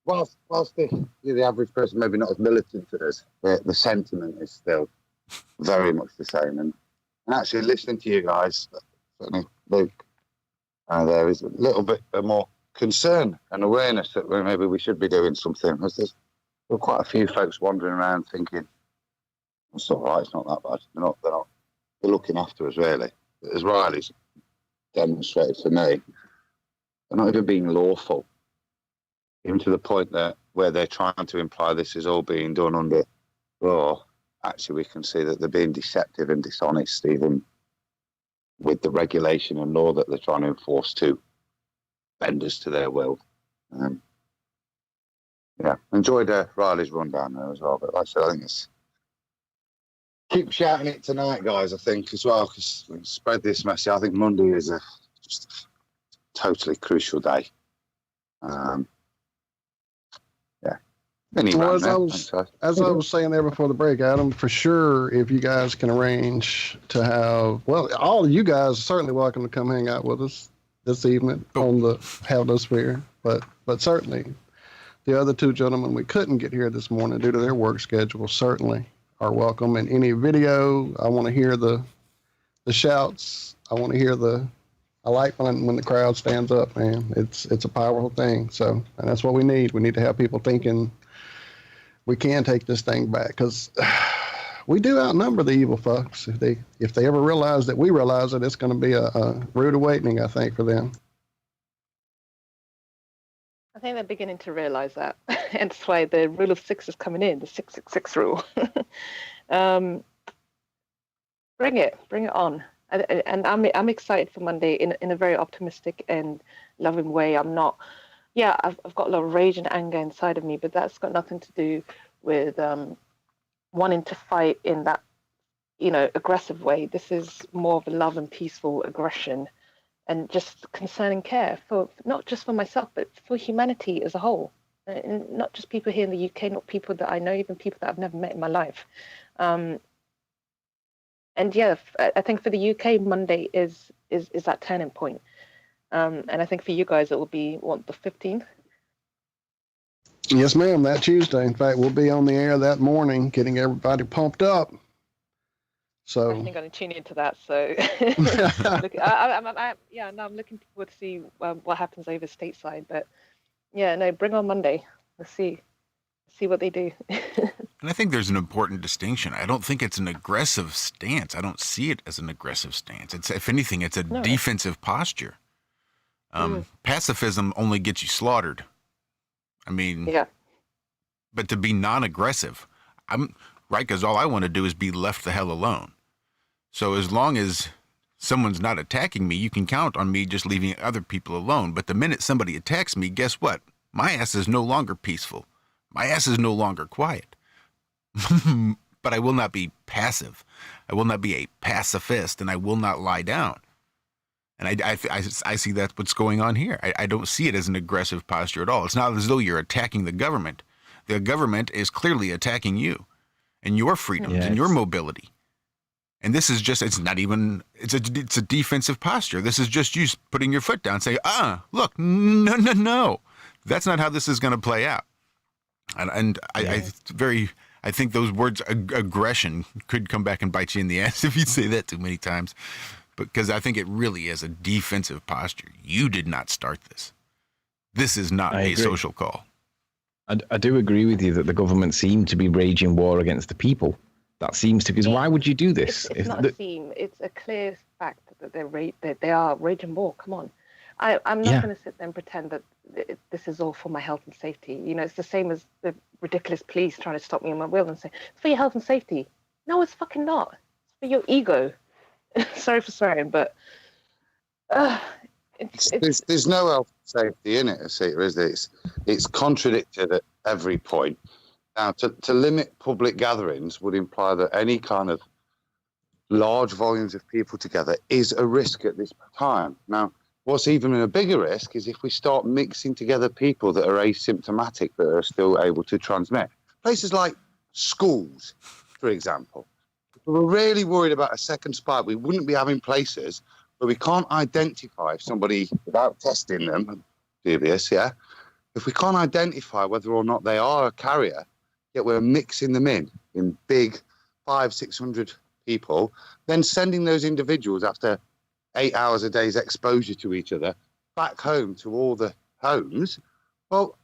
Speaker 18: whilst the average person maybe not as militant as the sentiment is still very much the same. And actually listening to you guys, certainly Luke, there is a little bit more concern and awareness that maybe we should be doing something. There's quite a few folks wandering around thinking, it's all right, it's not that bad. They're looking after us, really. As Riley's demonstrated for me, they're not even being lawful, even to the point that where they're trying to imply this is all being done under law. Actually, we can see that they're being deceptive and dishonest, even with the regulation and law that they're trying to enforce to bend us to their will. Enjoyed Riley's rundown there as well. But like I said, I think it's keep shouting it tonight, guys. I think as well, because spread this message. I think Monday is just a totally crucial day.
Speaker 10: Well, as I was saying there before the break, Adam, for sure, if you guys can arrange to have, all of you guys are certainly welcome to come hang out with us this evening on the Halosphere, but certainly the other two gentlemen we couldn't get here this morning due to their work schedule certainly are welcome. And any video, I want to hear the shouts. I want to hear I like when the crowd stands up, man. It's a powerful thing. So, and that's what we need. We need to have people thinking we can take this thing back, because we do outnumber the evil folks. If they ever realize that we realize it, it's going to be a rude awakening, I think, for them.
Speaker 11: I think they're beginning to realize that. And that's why the rule of six is coming in, the 666 rule. Bring it on. And I'm excited for Monday in a very optimistic and loving way. I'm not, I've got a lot of rage and anger inside of me, but that's got nothing to do with wanting to fight in that, aggressive way. This is more of a love and peaceful aggression, and just concern and care for not just for myself, but for humanity as a whole, and not just people here in the UK, not people that I know, even people that I've never met in my life. And I think for the UK, Monday is that turning point. And I think for you guys, it will be the 15th.
Speaker 10: Yes, ma'am. That Tuesday. In fact, we'll be on the air that morning, getting everybody pumped up. So
Speaker 11: I think I'm going to tune into that. So I'm looking forward to see what happens over stateside. But bring on Monday. Let's see what they do.
Speaker 9: And I think there's an important distinction. I don't think it's an aggressive stance. I don't see it as an aggressive stance. It's, if anything, it's a defensive posture. Pacifism only gets you slaughtered. I mean, but to be non-aggressive, I'm right, because all I want to do is be left the hell alone. So as long as someone's not attacking me, you can count on me just leaving other people alone. But the minute somebody attacks me, guess what? My ass is no longer peaceful. My ass is no longer quiet. But I will not be passive. I will not be a pacifist, and I will not lie down. And I see that's what's going on here. I don't see it as an aggressive posture at all. It's not as though you're attacking the government. The government is clearly attacking you and your freedoms and your mobility. And this is just, it's a defensive posture. This is just you putting your foot down, saying, look, no. That's not how this is going to play out. And I think those words, aggression, could come back and bite you in the ass if you say that too many times. Because I think it really is a defensive posture. You did not start this. This is not a social call.
Speaker 19: I do agree with you that the government seem to be waging war against the people. That seems to, because why would you do this?
Speaker 11: It's not a theme. It's a clear fact that they are waging war. Come on. I'm not going to sit there and pretend that this is all for my health and safety. It's the same as the ridiculous police trying to stop me in my will and say, it's for your health and safety. No, it's fucking not. It's for your ego. Sorry for swearing, but
Speaker 18: there's no health and safety in it, Asita, is there? It's contradicted at every point. Now, to limit public gatherings would imply that any kind of large volumes of people together is a risk at this time. Now, what's even a bigger risk is if we start mixing together people that are asymptomatic that are still able to transmit. Places like schools, for example. If we were really worried about a second spike, we wouldn't be having places where we can't identify if somebody, without testing them, dubious, If we can't identify whether or not they are a carrier, yet we're mixing them in big 500-600 people, then sending those individuals after 8 hours a day's exposure to each other back home to all the homes, well,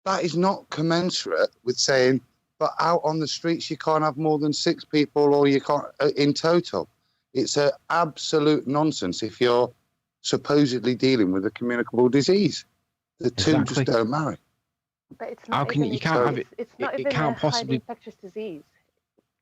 Speaker 18: that is not commensurate with saying, but out on the streets you can't have more than 6 people, or you can't in total. It's an absolute nonsense if you're supposedly dealing with a communicable disease. The two just don't marry.
Speaker 11: But it's not
Speaker 19: How can you can't have it?
Speaker 11: It's not
Speaker 19: it
Speaker 11: even
Speaker 19: can't
Speaker 11: a
Speaker 19: possibly.
Speaker 11: highly infectious disease.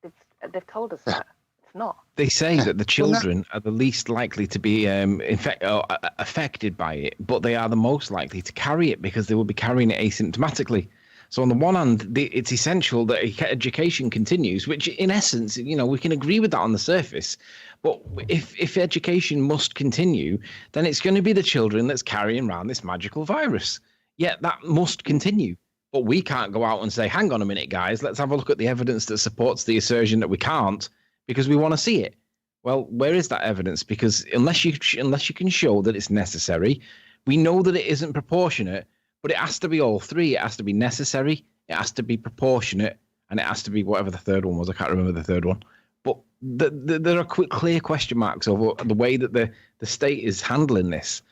Speaker 11: They've told us that it's not.
Speaker 19: They say that the children are the least likely to be affected by it, but they are the most likely to carry it because they will be carrying it asymptomatically. So on the one hand, it's essential that education continues, which in essence, we can agree with that on the surface. But if education must continue, then it's going to be the children that's carrying around this magical virus. Yet that must continue. But we can't go out and say, hang on a minute, guys, let's have a look at the evidence that supports the assertion that we can't, because we want to see it. Well, where is that evidence? Because unless you can show that it's necessary, we know that it isn't proportionate, but it has to be all three. It has to be necessary, it has to be proportionate, and it has to be whatever the third one was. I can't remember the third one. But there are clear question marks over the way that the state is handling this,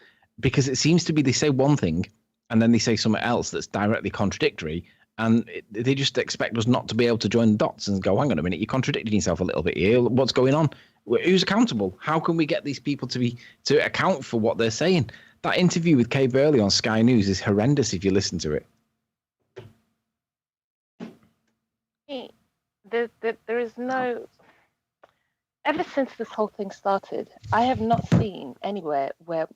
Speaker 19: because it seems to be they say one thing, and then they say something else that's directly contradictory, and they just expect us not to be able to join the dots and go, hang on a minute, you're contradicting yourself a little bit here. What's going on? Who's accountable? How can we get these people to account for what they're saying? That interview with Kay Burley on Sky News is horrendous if you listen to it.
Speaker 11: There is no... Ever since this whole thing started, I have not seen anywhere where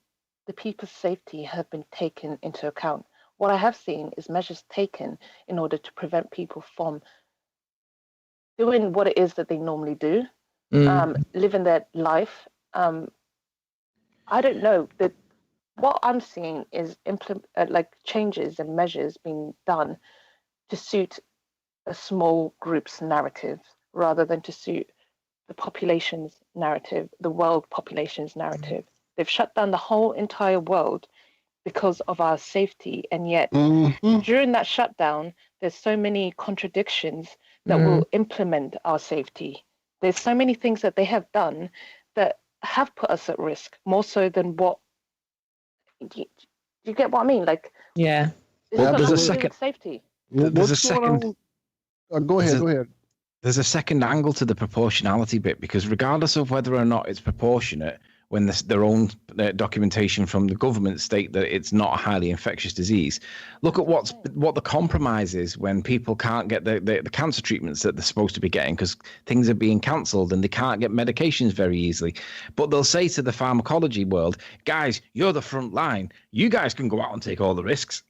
Speaker 11: the people's safety have been taken into account. What I have seen is measures taken in order to prevent people from doing what it is that they normally do, living their life. I don't know. What I'm seeing is changes and measures being done to suit a small group's narrative rather than to suit the population's narrative, the world population's narrative. They've shut down the whole entire world because of our safety. And yet during that shutdown, there's so many contradictions that will implement our safety. There's so many things that they have done that have put us at risk, more so than what... Do you get what I mean?
Speaker 2: Yeah.
Speaker 19: There's a second...
Speaker 11: Safety.
Speaker 19: There's a second...
Speaker 10: Go ahead.
Speaker 19: There's a second angle to the proportionality bit, because regardless of whether or not it's proportionate, when their own documentation from the government state that it's not a highly infectious disease, look at what the compromise is when people can't get the cancer treatments that they're supposed to be getting because things are being cancelled and they can't get medications very easily. But they'll say to the pharmacology world, guys, you're the front line. You guys can go out and take all the risks.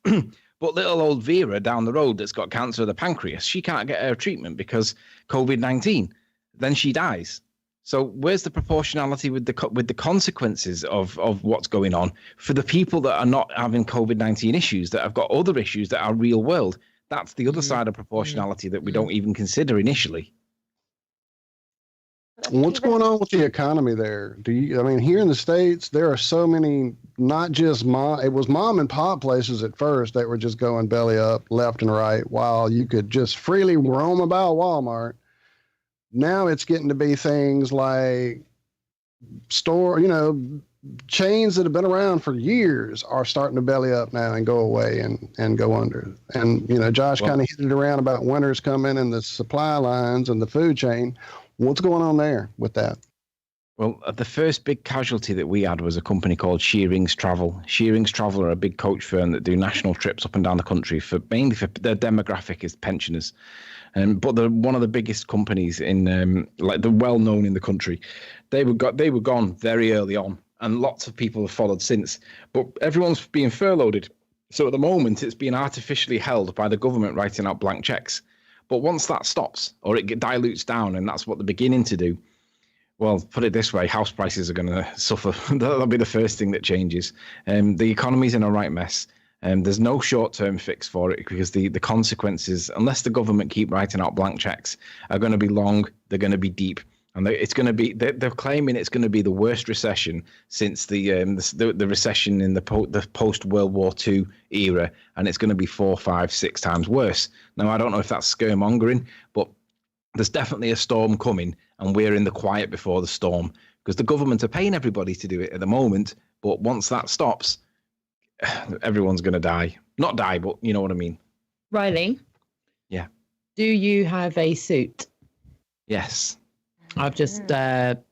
Speaker 19: But little old Vera down the road that's got cancer of the pancreas, she can't get her treatment because COVID-19. Then she dies. So where's the proportionality with the consequences of what's going on for the people that are not having COVID-19 issues, that have got other issues that are real world? That's the other side of proportionality that we don't even consider initially.
Speaker 10: What's going on with the economy there? Here in the States, there are so many, not just it was mom and pop places at first that were just going belly up left and right while you could just freely roam about Walmart. Now it's getting to be things like chains that have been around for years are starting to belly up now and go away and go under. And, Josh kind of hit it around about winter's coming and the supply lines and the food chain. What's going on there with that?
Speaker 19: Well, the first big casualty that we had was a company called Shearing's Travel. Shearing's Travel are a big coach firm that do national trips up and down the country mainly for their demographic is pensioners. But they're one of the biggest companies in they're well known in the country. They were gone very early on, and lots of people have followed since. But everyone's being furloughed. So at the moment, it's being artificially held by the government writing out blank checks. But once that stops, or it dilutes down, and that's what they're beginning to do, well, put it this way, house prices are going to suffer. That'll be the first thing that changes. The economy's in a right mess. There's no short-term fix for it because the consequences, unless the government keep writing out blank checks, are going to be long, they're going to be deep, And it's going to be, they're claiming it's going to be the worst recession since the recession in the post World War II era, and it's going to be 4, 5, 6 times worse. Now, I don't know if that's scaremongering, but there's definitely a storm coming, and we're in the quiet before the storm, because the government are paying everybody to do it at the moment. But once that stops, everyone's going to die. Not die, but you know what I mean.
Speaker 2: Riley?
Speaker 19: Yeah.
Speaker 2: Do you have a suit?
Speaker 19: Yes.
Speaker 2: I've just had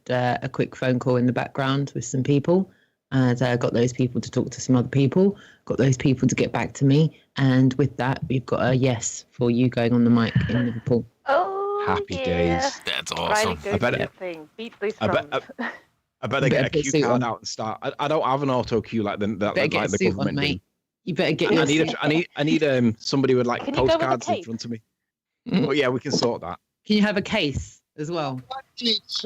Speaker 2: a quick phone call in the background with some people, and I got those people to talk to some other people, got those people to get back to me, and with that, we've got a yes for you going on the mic in Liverpool.
Speaker 11: Oh,
Speaker 19: happy days.
Speaker 9: That's awesome.
Speaker 11: Riley, go do your thing. Beat those drums.
Speaker 19: I better get a cue card out and start. I don't have an auto cue like the government do.
Speaker 2: You better get your
Speaker 19: I need somebody with like postcards in front of me. But yeah, we can sort that.
Speaker 2: Can you have a case as well?
Speaker 11: A case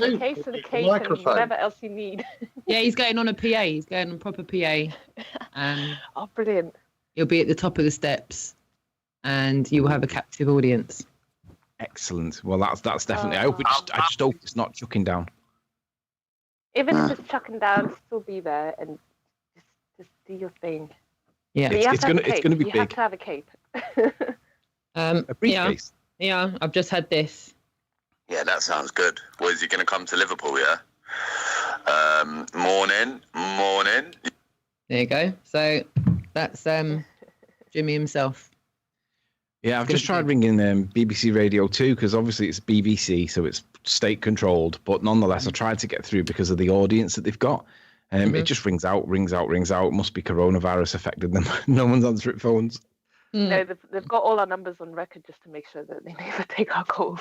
Speaker 11: of the case and whatever else you need.
Speaker 2: Yeah, he's going on a PA. He's going on proper PA.
Speaker 11: Oh, brilliant.
Speaker 2: He'll be at the top of the steps, and you will have a captive audience.
Speaker 19: Excellent. Well, that's definitely. I just hope it's not chucking down.
Speaker 11: Even if it's chucking down, still be there and just do your thing.
Speaker 19: Yeah, it's gonna be big.
Speaker 11: You have to have a cape.
Speaker 19: A briefcase.
Speaker 2: Yeah, I've just had this.
Speaker 8: Yeah, that sounds good. Well, is he going to come to Liverpool, yeah? Morning.
Speaker 2: There you go. So that's Jimmy himself.
Speaker 19: Yeah, I've just tried ringing BBC Radio 2 because obviously it's BBC, so it's state controlled. But nonetheless, I tried to get through because of the audience that they've got. It just rings out. It must be coronavirus affected them. No one's answering phones.
Speaker 11: No, they've got all our numbers on record just to make sure that they never take our calls.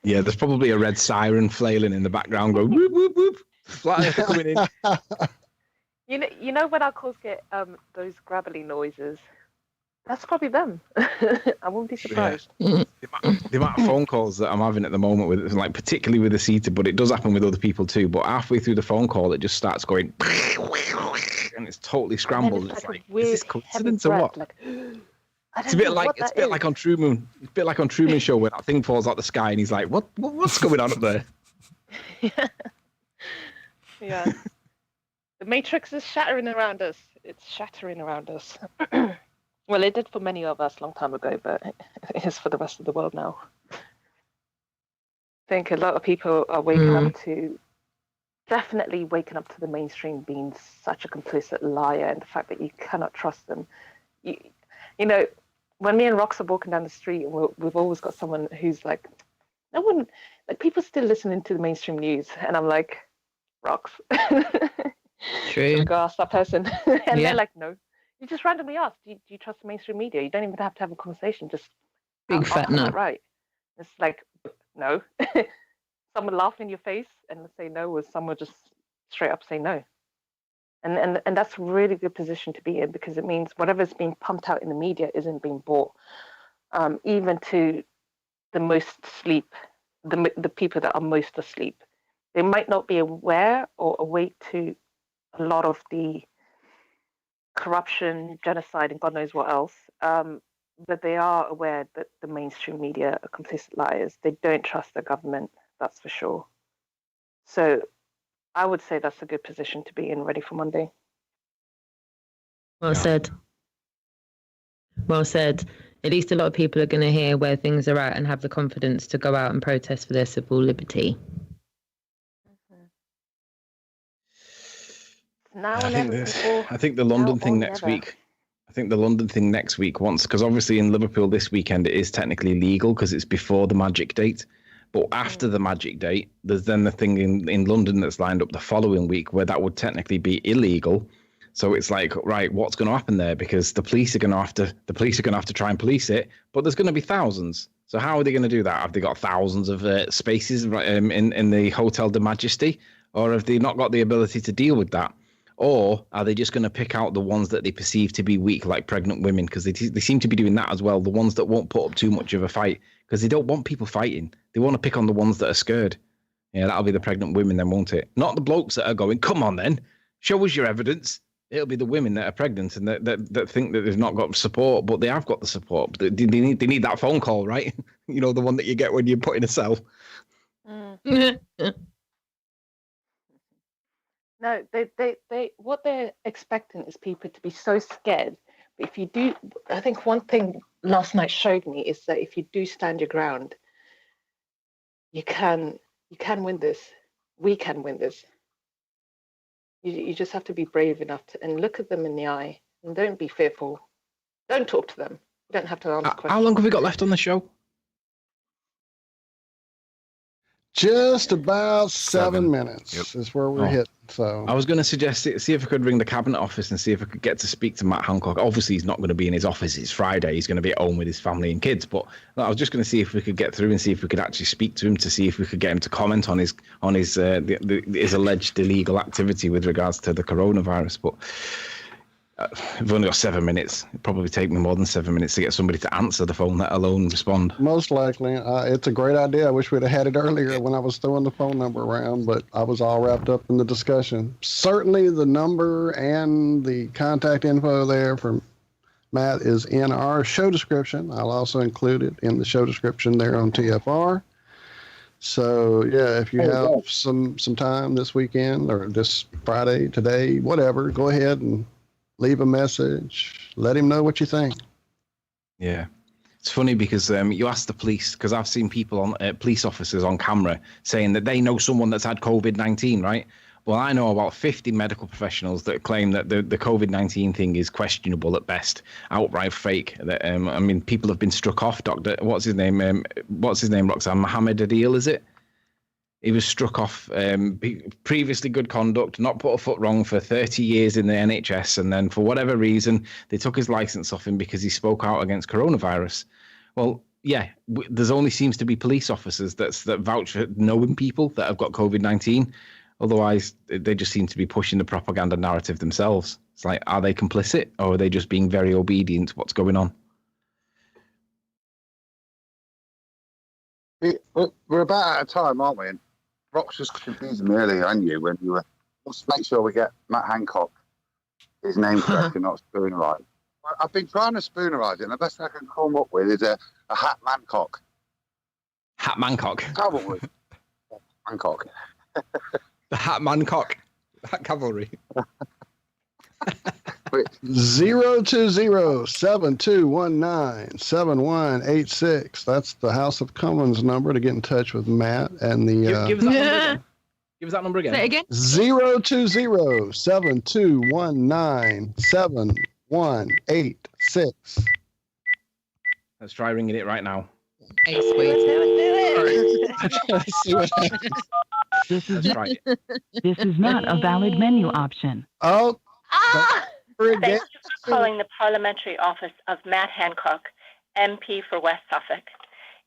Speaker 19: Yeah, there's probably a red siren flailing in the background going whoop whoop whoop. Flight coming in.
Speaker 11: You know when our calls get those gravelly noises, that's probably them. I wouldn't be surprised.
Speaker 19: Yeah. The amount of phone calls that I'm having at the moment with, like, particularly with Asita, but it does happen with other people too. But halfway through the phone call, it just starts going, and it's totally scrambled. It's like, is this coincidence or what?
Speaker 11: Like,
Speaker 19: it's a bit like on True Moon. It's a bit like on Truman Show where that thing falls out the sky and he's like, what's going on up there?
Speaker 11: Yeah. The Matrix is shattering around us. It's shattering around us. Well, it did for many of us a long time ago, but it is for the rest of the world now. I think a lot of people are definitely waking up to the mainstream being such a complicit liar, and the fact that you cannot trust them. You know, when me and Rox are walking down the street, and we've always got someone who's like, no one, like, people still listening to the mainstream news, and I'm like, Rox.
Speaker 2: True.
Speaker 11: Go ask that person, and they're like, no. You just randomly ask, do you trust the mainstream media? You don't even have to have a conversation. Just
Speaker 2: big fat nut.
Speaker 11: Right. It's like, no. Someone laugh in your face and say no, or someone just straight up say no. And that's a really good position to be in, because it means whatever's being pumped out in the media isn't being bought. Even to the most asleep, the people that are most asleep. They might not be aware or awake to a lot of the corruption, genocide, and God knows what else. But they are aware that the mainstream media are complicit liars. They don't trust their government, that's for sure. So I would say that's a good position to be in, ready for Monday.
Speaker 2: Well said. Well said. At least a lot of people are going to hear where things are at and have the confidence to go out and protest for their civil liberty.
Speaker 19: I think the London thing next week. I think the London thing next week, because obviously in Liverpool this weekend it is technically legal because it's before the magic date. But after the magic date, there's then the thing in London that's lined up the following week where that would technically be illegal. So it's like, right, what's going to happen there? Because the police are going to have to try and police it, but there's going to be thousands. So how are they going to do that? Have they got thousands of spaces in the Hotel de Majesty, or have they not got the ability to deal with that? Or are they just going to pick out the ones that they perceive to be weak, like pregnant women? Because they seem to be doing that as well. The ones that won't put up too much of a fight, because they don't want people fighting. They want to pick on the ones that are scared. Yeah, that'll be the pregnant women then, won't it? Not the blokes that are going, come on then, show us your evidence. It'll be the women that are pregnant and that think that they've not got support, but they have got the support. They need that phone call, right? You know, the one that you get when you're put in a cell.
Speaker 11: No, they what they're expecting is people to be so scared. But if you do, I think one thing last night showed me is that if you do stand your ground, you can win this. We can win this. You just have to be brave enough to and look at them in the eye and don't be fearful. Don't talk to them. You don't have to answer questions.
Speaker 19: How long have we got left on the show?
Speaker 10: Just about 7 minutes is where we're hitting. So
Speaker 19: I was going to suggest see if I could ring the cabinet office and see if I could get to speak to Matt Hancock. Obviously, he's not going to be in his office. It's Friday. He's going to be at home with his family and kids. But I was just going to see if we could get through and see if we could actually speak to him to see if we could get him to comment on his alleged illegal activity with regards to the coronavirus. But we've only got 7 minutes. It'd probably take me more than 7 minutes to get somebody to answer the phone, let alone respond.
Speaker 10: Most likely. It's a great idea. I wish we'd have had it earlier when I was throwing the phone number around, but I was all wrapped up in the discussion. Certainly the number and the contact info there from Matt is in our show description. I'll also include it in the show description there on TFR. So, yeah, if you have some time this weekend or this Friday, today, whatever, go ahead and leave a message. Let him know what you think.
Speaker 19: Yeah. It's funny because you ask the police, because I've seen people on police officers on camera saying that they know someone that's had COVID-19, right? Well, I know about 50 medical professionals that claim that the COVID-19 thing is questionable at best, outright fake. That I mean, people have been struck off. What's his name, Roxanne? Mohammed Adil, is it? He was struck off, previously good conduct, not put a foot wrong for 30 years in the NHS. And then for whatever reason, they took his license off him because he spoke out against coronavirus. Well, yeah, there's only seems to be police officers that vouch for knowing people that have got COVID-19. Otherwise, they just seem to be pushing the propaganda narrative themselves. It's like, are they complicit or are they just being very obedient to what's going on?
Speaker 18: We're about out of time, aren't we? And Rox was confusing me earlier, and you, when you were. Let's make sure we get Matt Hancock, his name correct and not spoonerized. I've been trying to spoonerise it, and the best I can come up with is a Hat Mancock.
Speaker 19: Hat Mancock.
Speaker 18: Cavalry. Hancock.
Speaker 19: The Hat Mancock. Hat Cavalry.
Speaker 10: 020-7219-7186. That's the House of Commons number to get in touch with Matt and the.
Speaker 19: Give us that number again. Give us that number again.
Speaker 2: Say it again.
Speaker 10: 020-7219-7186.
Speaker 19: Let's try ringing it right now.
Speaker 2: Hey, sweet.
Speaker 15: This is not a valid menu option.
Speaker 10: Oh.
Speaker 17: Thank you for calling the Parliamentary Office of Matt Hancock, MP for West Suffolk.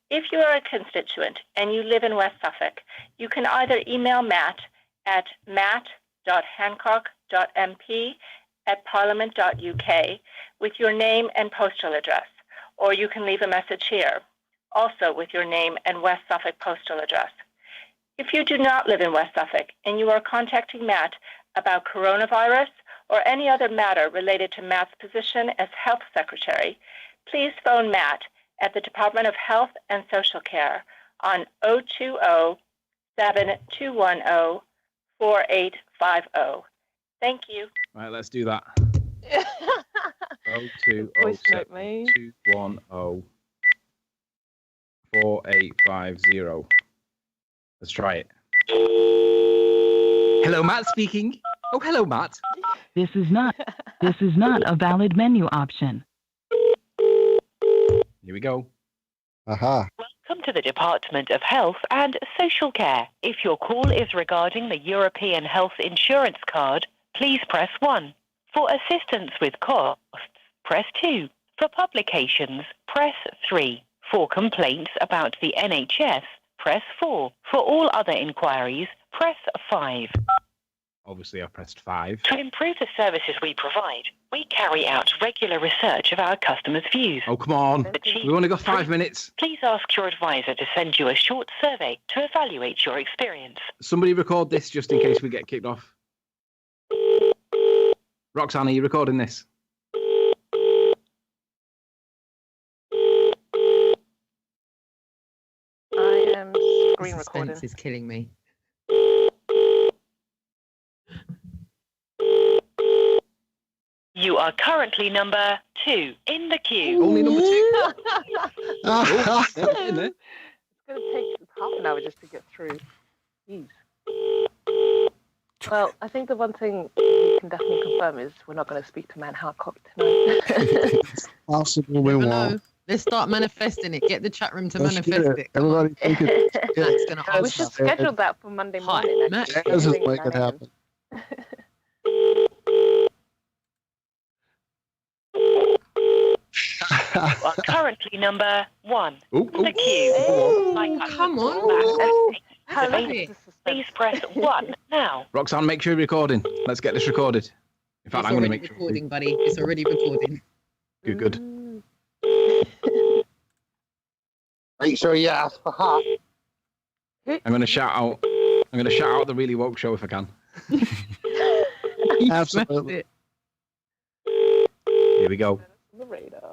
Speaker 17: If you are a constituent and you live in West Suffolk, you can either email Matt at matt.hancock.mp@parliament.uk with your name and postal address, or you can leave a message here, also with your name and West Suffolk postal address. If you do not live in West Suffolk and you are contacting Matt about coronavirus or any other matter related to Matt's position as Health Secretary, please phone Matt at the Department of Health and Social Care on 020-7210-4850. Thank you.
Speaker 19: Right, let's do that. 020-7210-4850. Let's try it. Hello, Matt speaking. Oh, hello, Matt.
Speaker 15: This is not a valid menu option.
Speaker 19: Here we go.
Speaker 10: Aha.
Speaker 21: Welcome to the Department of Health and Social Care. If your call is regarding the European Health Insurance Card, please press 1. For assistance with costs, press 2. For publications, press 3. For complaints about the NHS, press 4. For all other inquiries, press 5.
Speaker 19: Obviously, I pressed 5.
Speaker 21: To improve the services we provide, we carry out regular research of our customers' views.
Speaker 19: Oh, come on. We've only got 5 minutes.
Speaker 21: Please ask your advisor to send you a short survey to evaluate your experience.
Speaker 19: Somebody record this just in case we get kicked off. Roxanne, are you recording this?
Speaker 11: I am screen recording.
Speaker 2: Suspense is killing me.
Speaker 21: You are currently number 2 in the queue.
Speaker 19: Only number 2?
Speaker 11: It's going to take half an hour just to get through. Jeez. Well, I think the one thing we can definitely confirm is we're not going to speak to Man Hancock tonight.
Speaker 10: Possible we won't.
Speaker 2: Let's start manifesting it. Get the chat room to
Speaker 10: Let's
Speaker 2: manifest
Speaker 10: get
Speaker 2: it.
Speaker 10: Everybody think it.
Speaker 2: Matt's gonna
Speaker 11: We should schedule that for Monday morning.
Speaker 2: Matt.
Speaker 10: Let's just make it happen.
Speaker 21: You are currently number 1
Speaker 19: Ooh,
Speaker 21: in the queue.
Speaker 2: Come on.
Speaker 21: Please press 1 now.
Speaker 19: Roxanne, make sure you're recording. Let's get this recorded. In fact,
Speaker 2: It's
Speaker 19: I'm going to
Speaker 2: already
Speaker 19: make sure.
Speaker 2: recording, buddy. It's already recording.
Speaker 19: Good.
Speaker 18: Make sure you ask for half.
Speaker 19: I'm going to shout out. I'm going to shout out the Really Woke Show if I can.
Speaker 10: Absolutely.
Speaker 19: Here we go.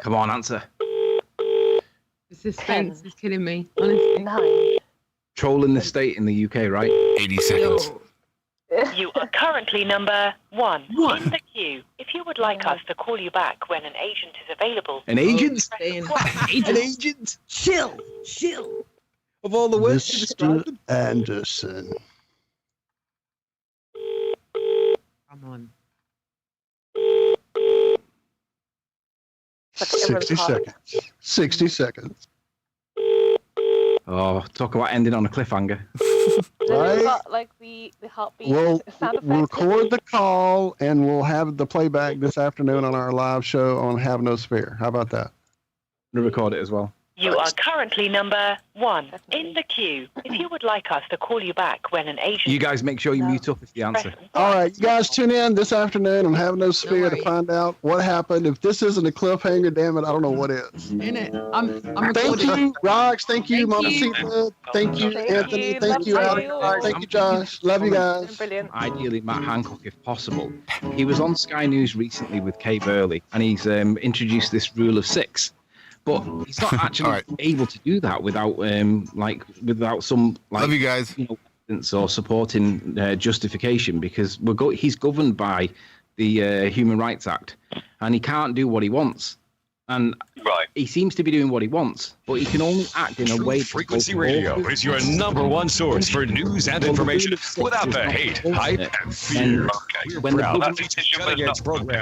Speaker 19: Come on, answer.
Speaker 2: The suspense is killing me, honestly.
Speaker 19: Trolling the state in the UK, right?
Speaker 9: 80 seconds.
Speaker 21: You are currently number 1 in the queue. If you would like us to call you back when an agent is available.
Speaker 19: An agent?
Speaker 2: An
Speaker 19: agent?
Speaker 2: Chill.
Speaker 19: Of all the words to describe
Speaker 10: Mr.
Speaker 19: them.
Speaker 10: Anderson.
Speaker 2: Come on.
Speaker 10: 60 seconds. 60 seconds.
Speaker 19: Oh, talk about ending on a cliffhanger.
Speaker 10: Right?
Speaker 11: Got, like the heartbeat
Speaker 10: We'll
Speaker 11: sound effect.
Speaker 10: record the call and we'll have the playback this afternoon on our live show on Have No Spare. How about that?
Speaker 19: We'll record it as well.
Speaker 21: You are currently number 1 in the queue. If you would like us to call you back when an agent.
Speaker 19: You guys make sure you mute up if the answer.
Speaker 10: All right, you guys tune in this afternoon on Have No Spare to find out what happened. If this isn't a cliffhanger, damn it, I don't know what is.
Speaker 2: In it. I'm
Speaker 10: Thank
Speaker 2: recording.
Speaker 10: you, Rox. Thank you, Mama Asita. Thank you, Anthony. Thank you, Alex. Thank you, Josh. Love you guys.
Speaker 11: Brilliant.
Speaker 19: Ideally, Matt Hancock, if possible. He was on Sky News recently with Kay Burley, and he's introduced this rule of 6. But he's not actually able to do that without without some
Speaker 9: Love you guys.
Speaker 19: Evidence or supporting justification, because he's governed by the Human Rights Act, and he can't do what he wants. And he seems to be doing what he wants, but he can only act in a way.
Speaker 3: Frequency Radio is your #1 source for news and information without the hate, hype, and fear. We're proud to be the cutting edge program.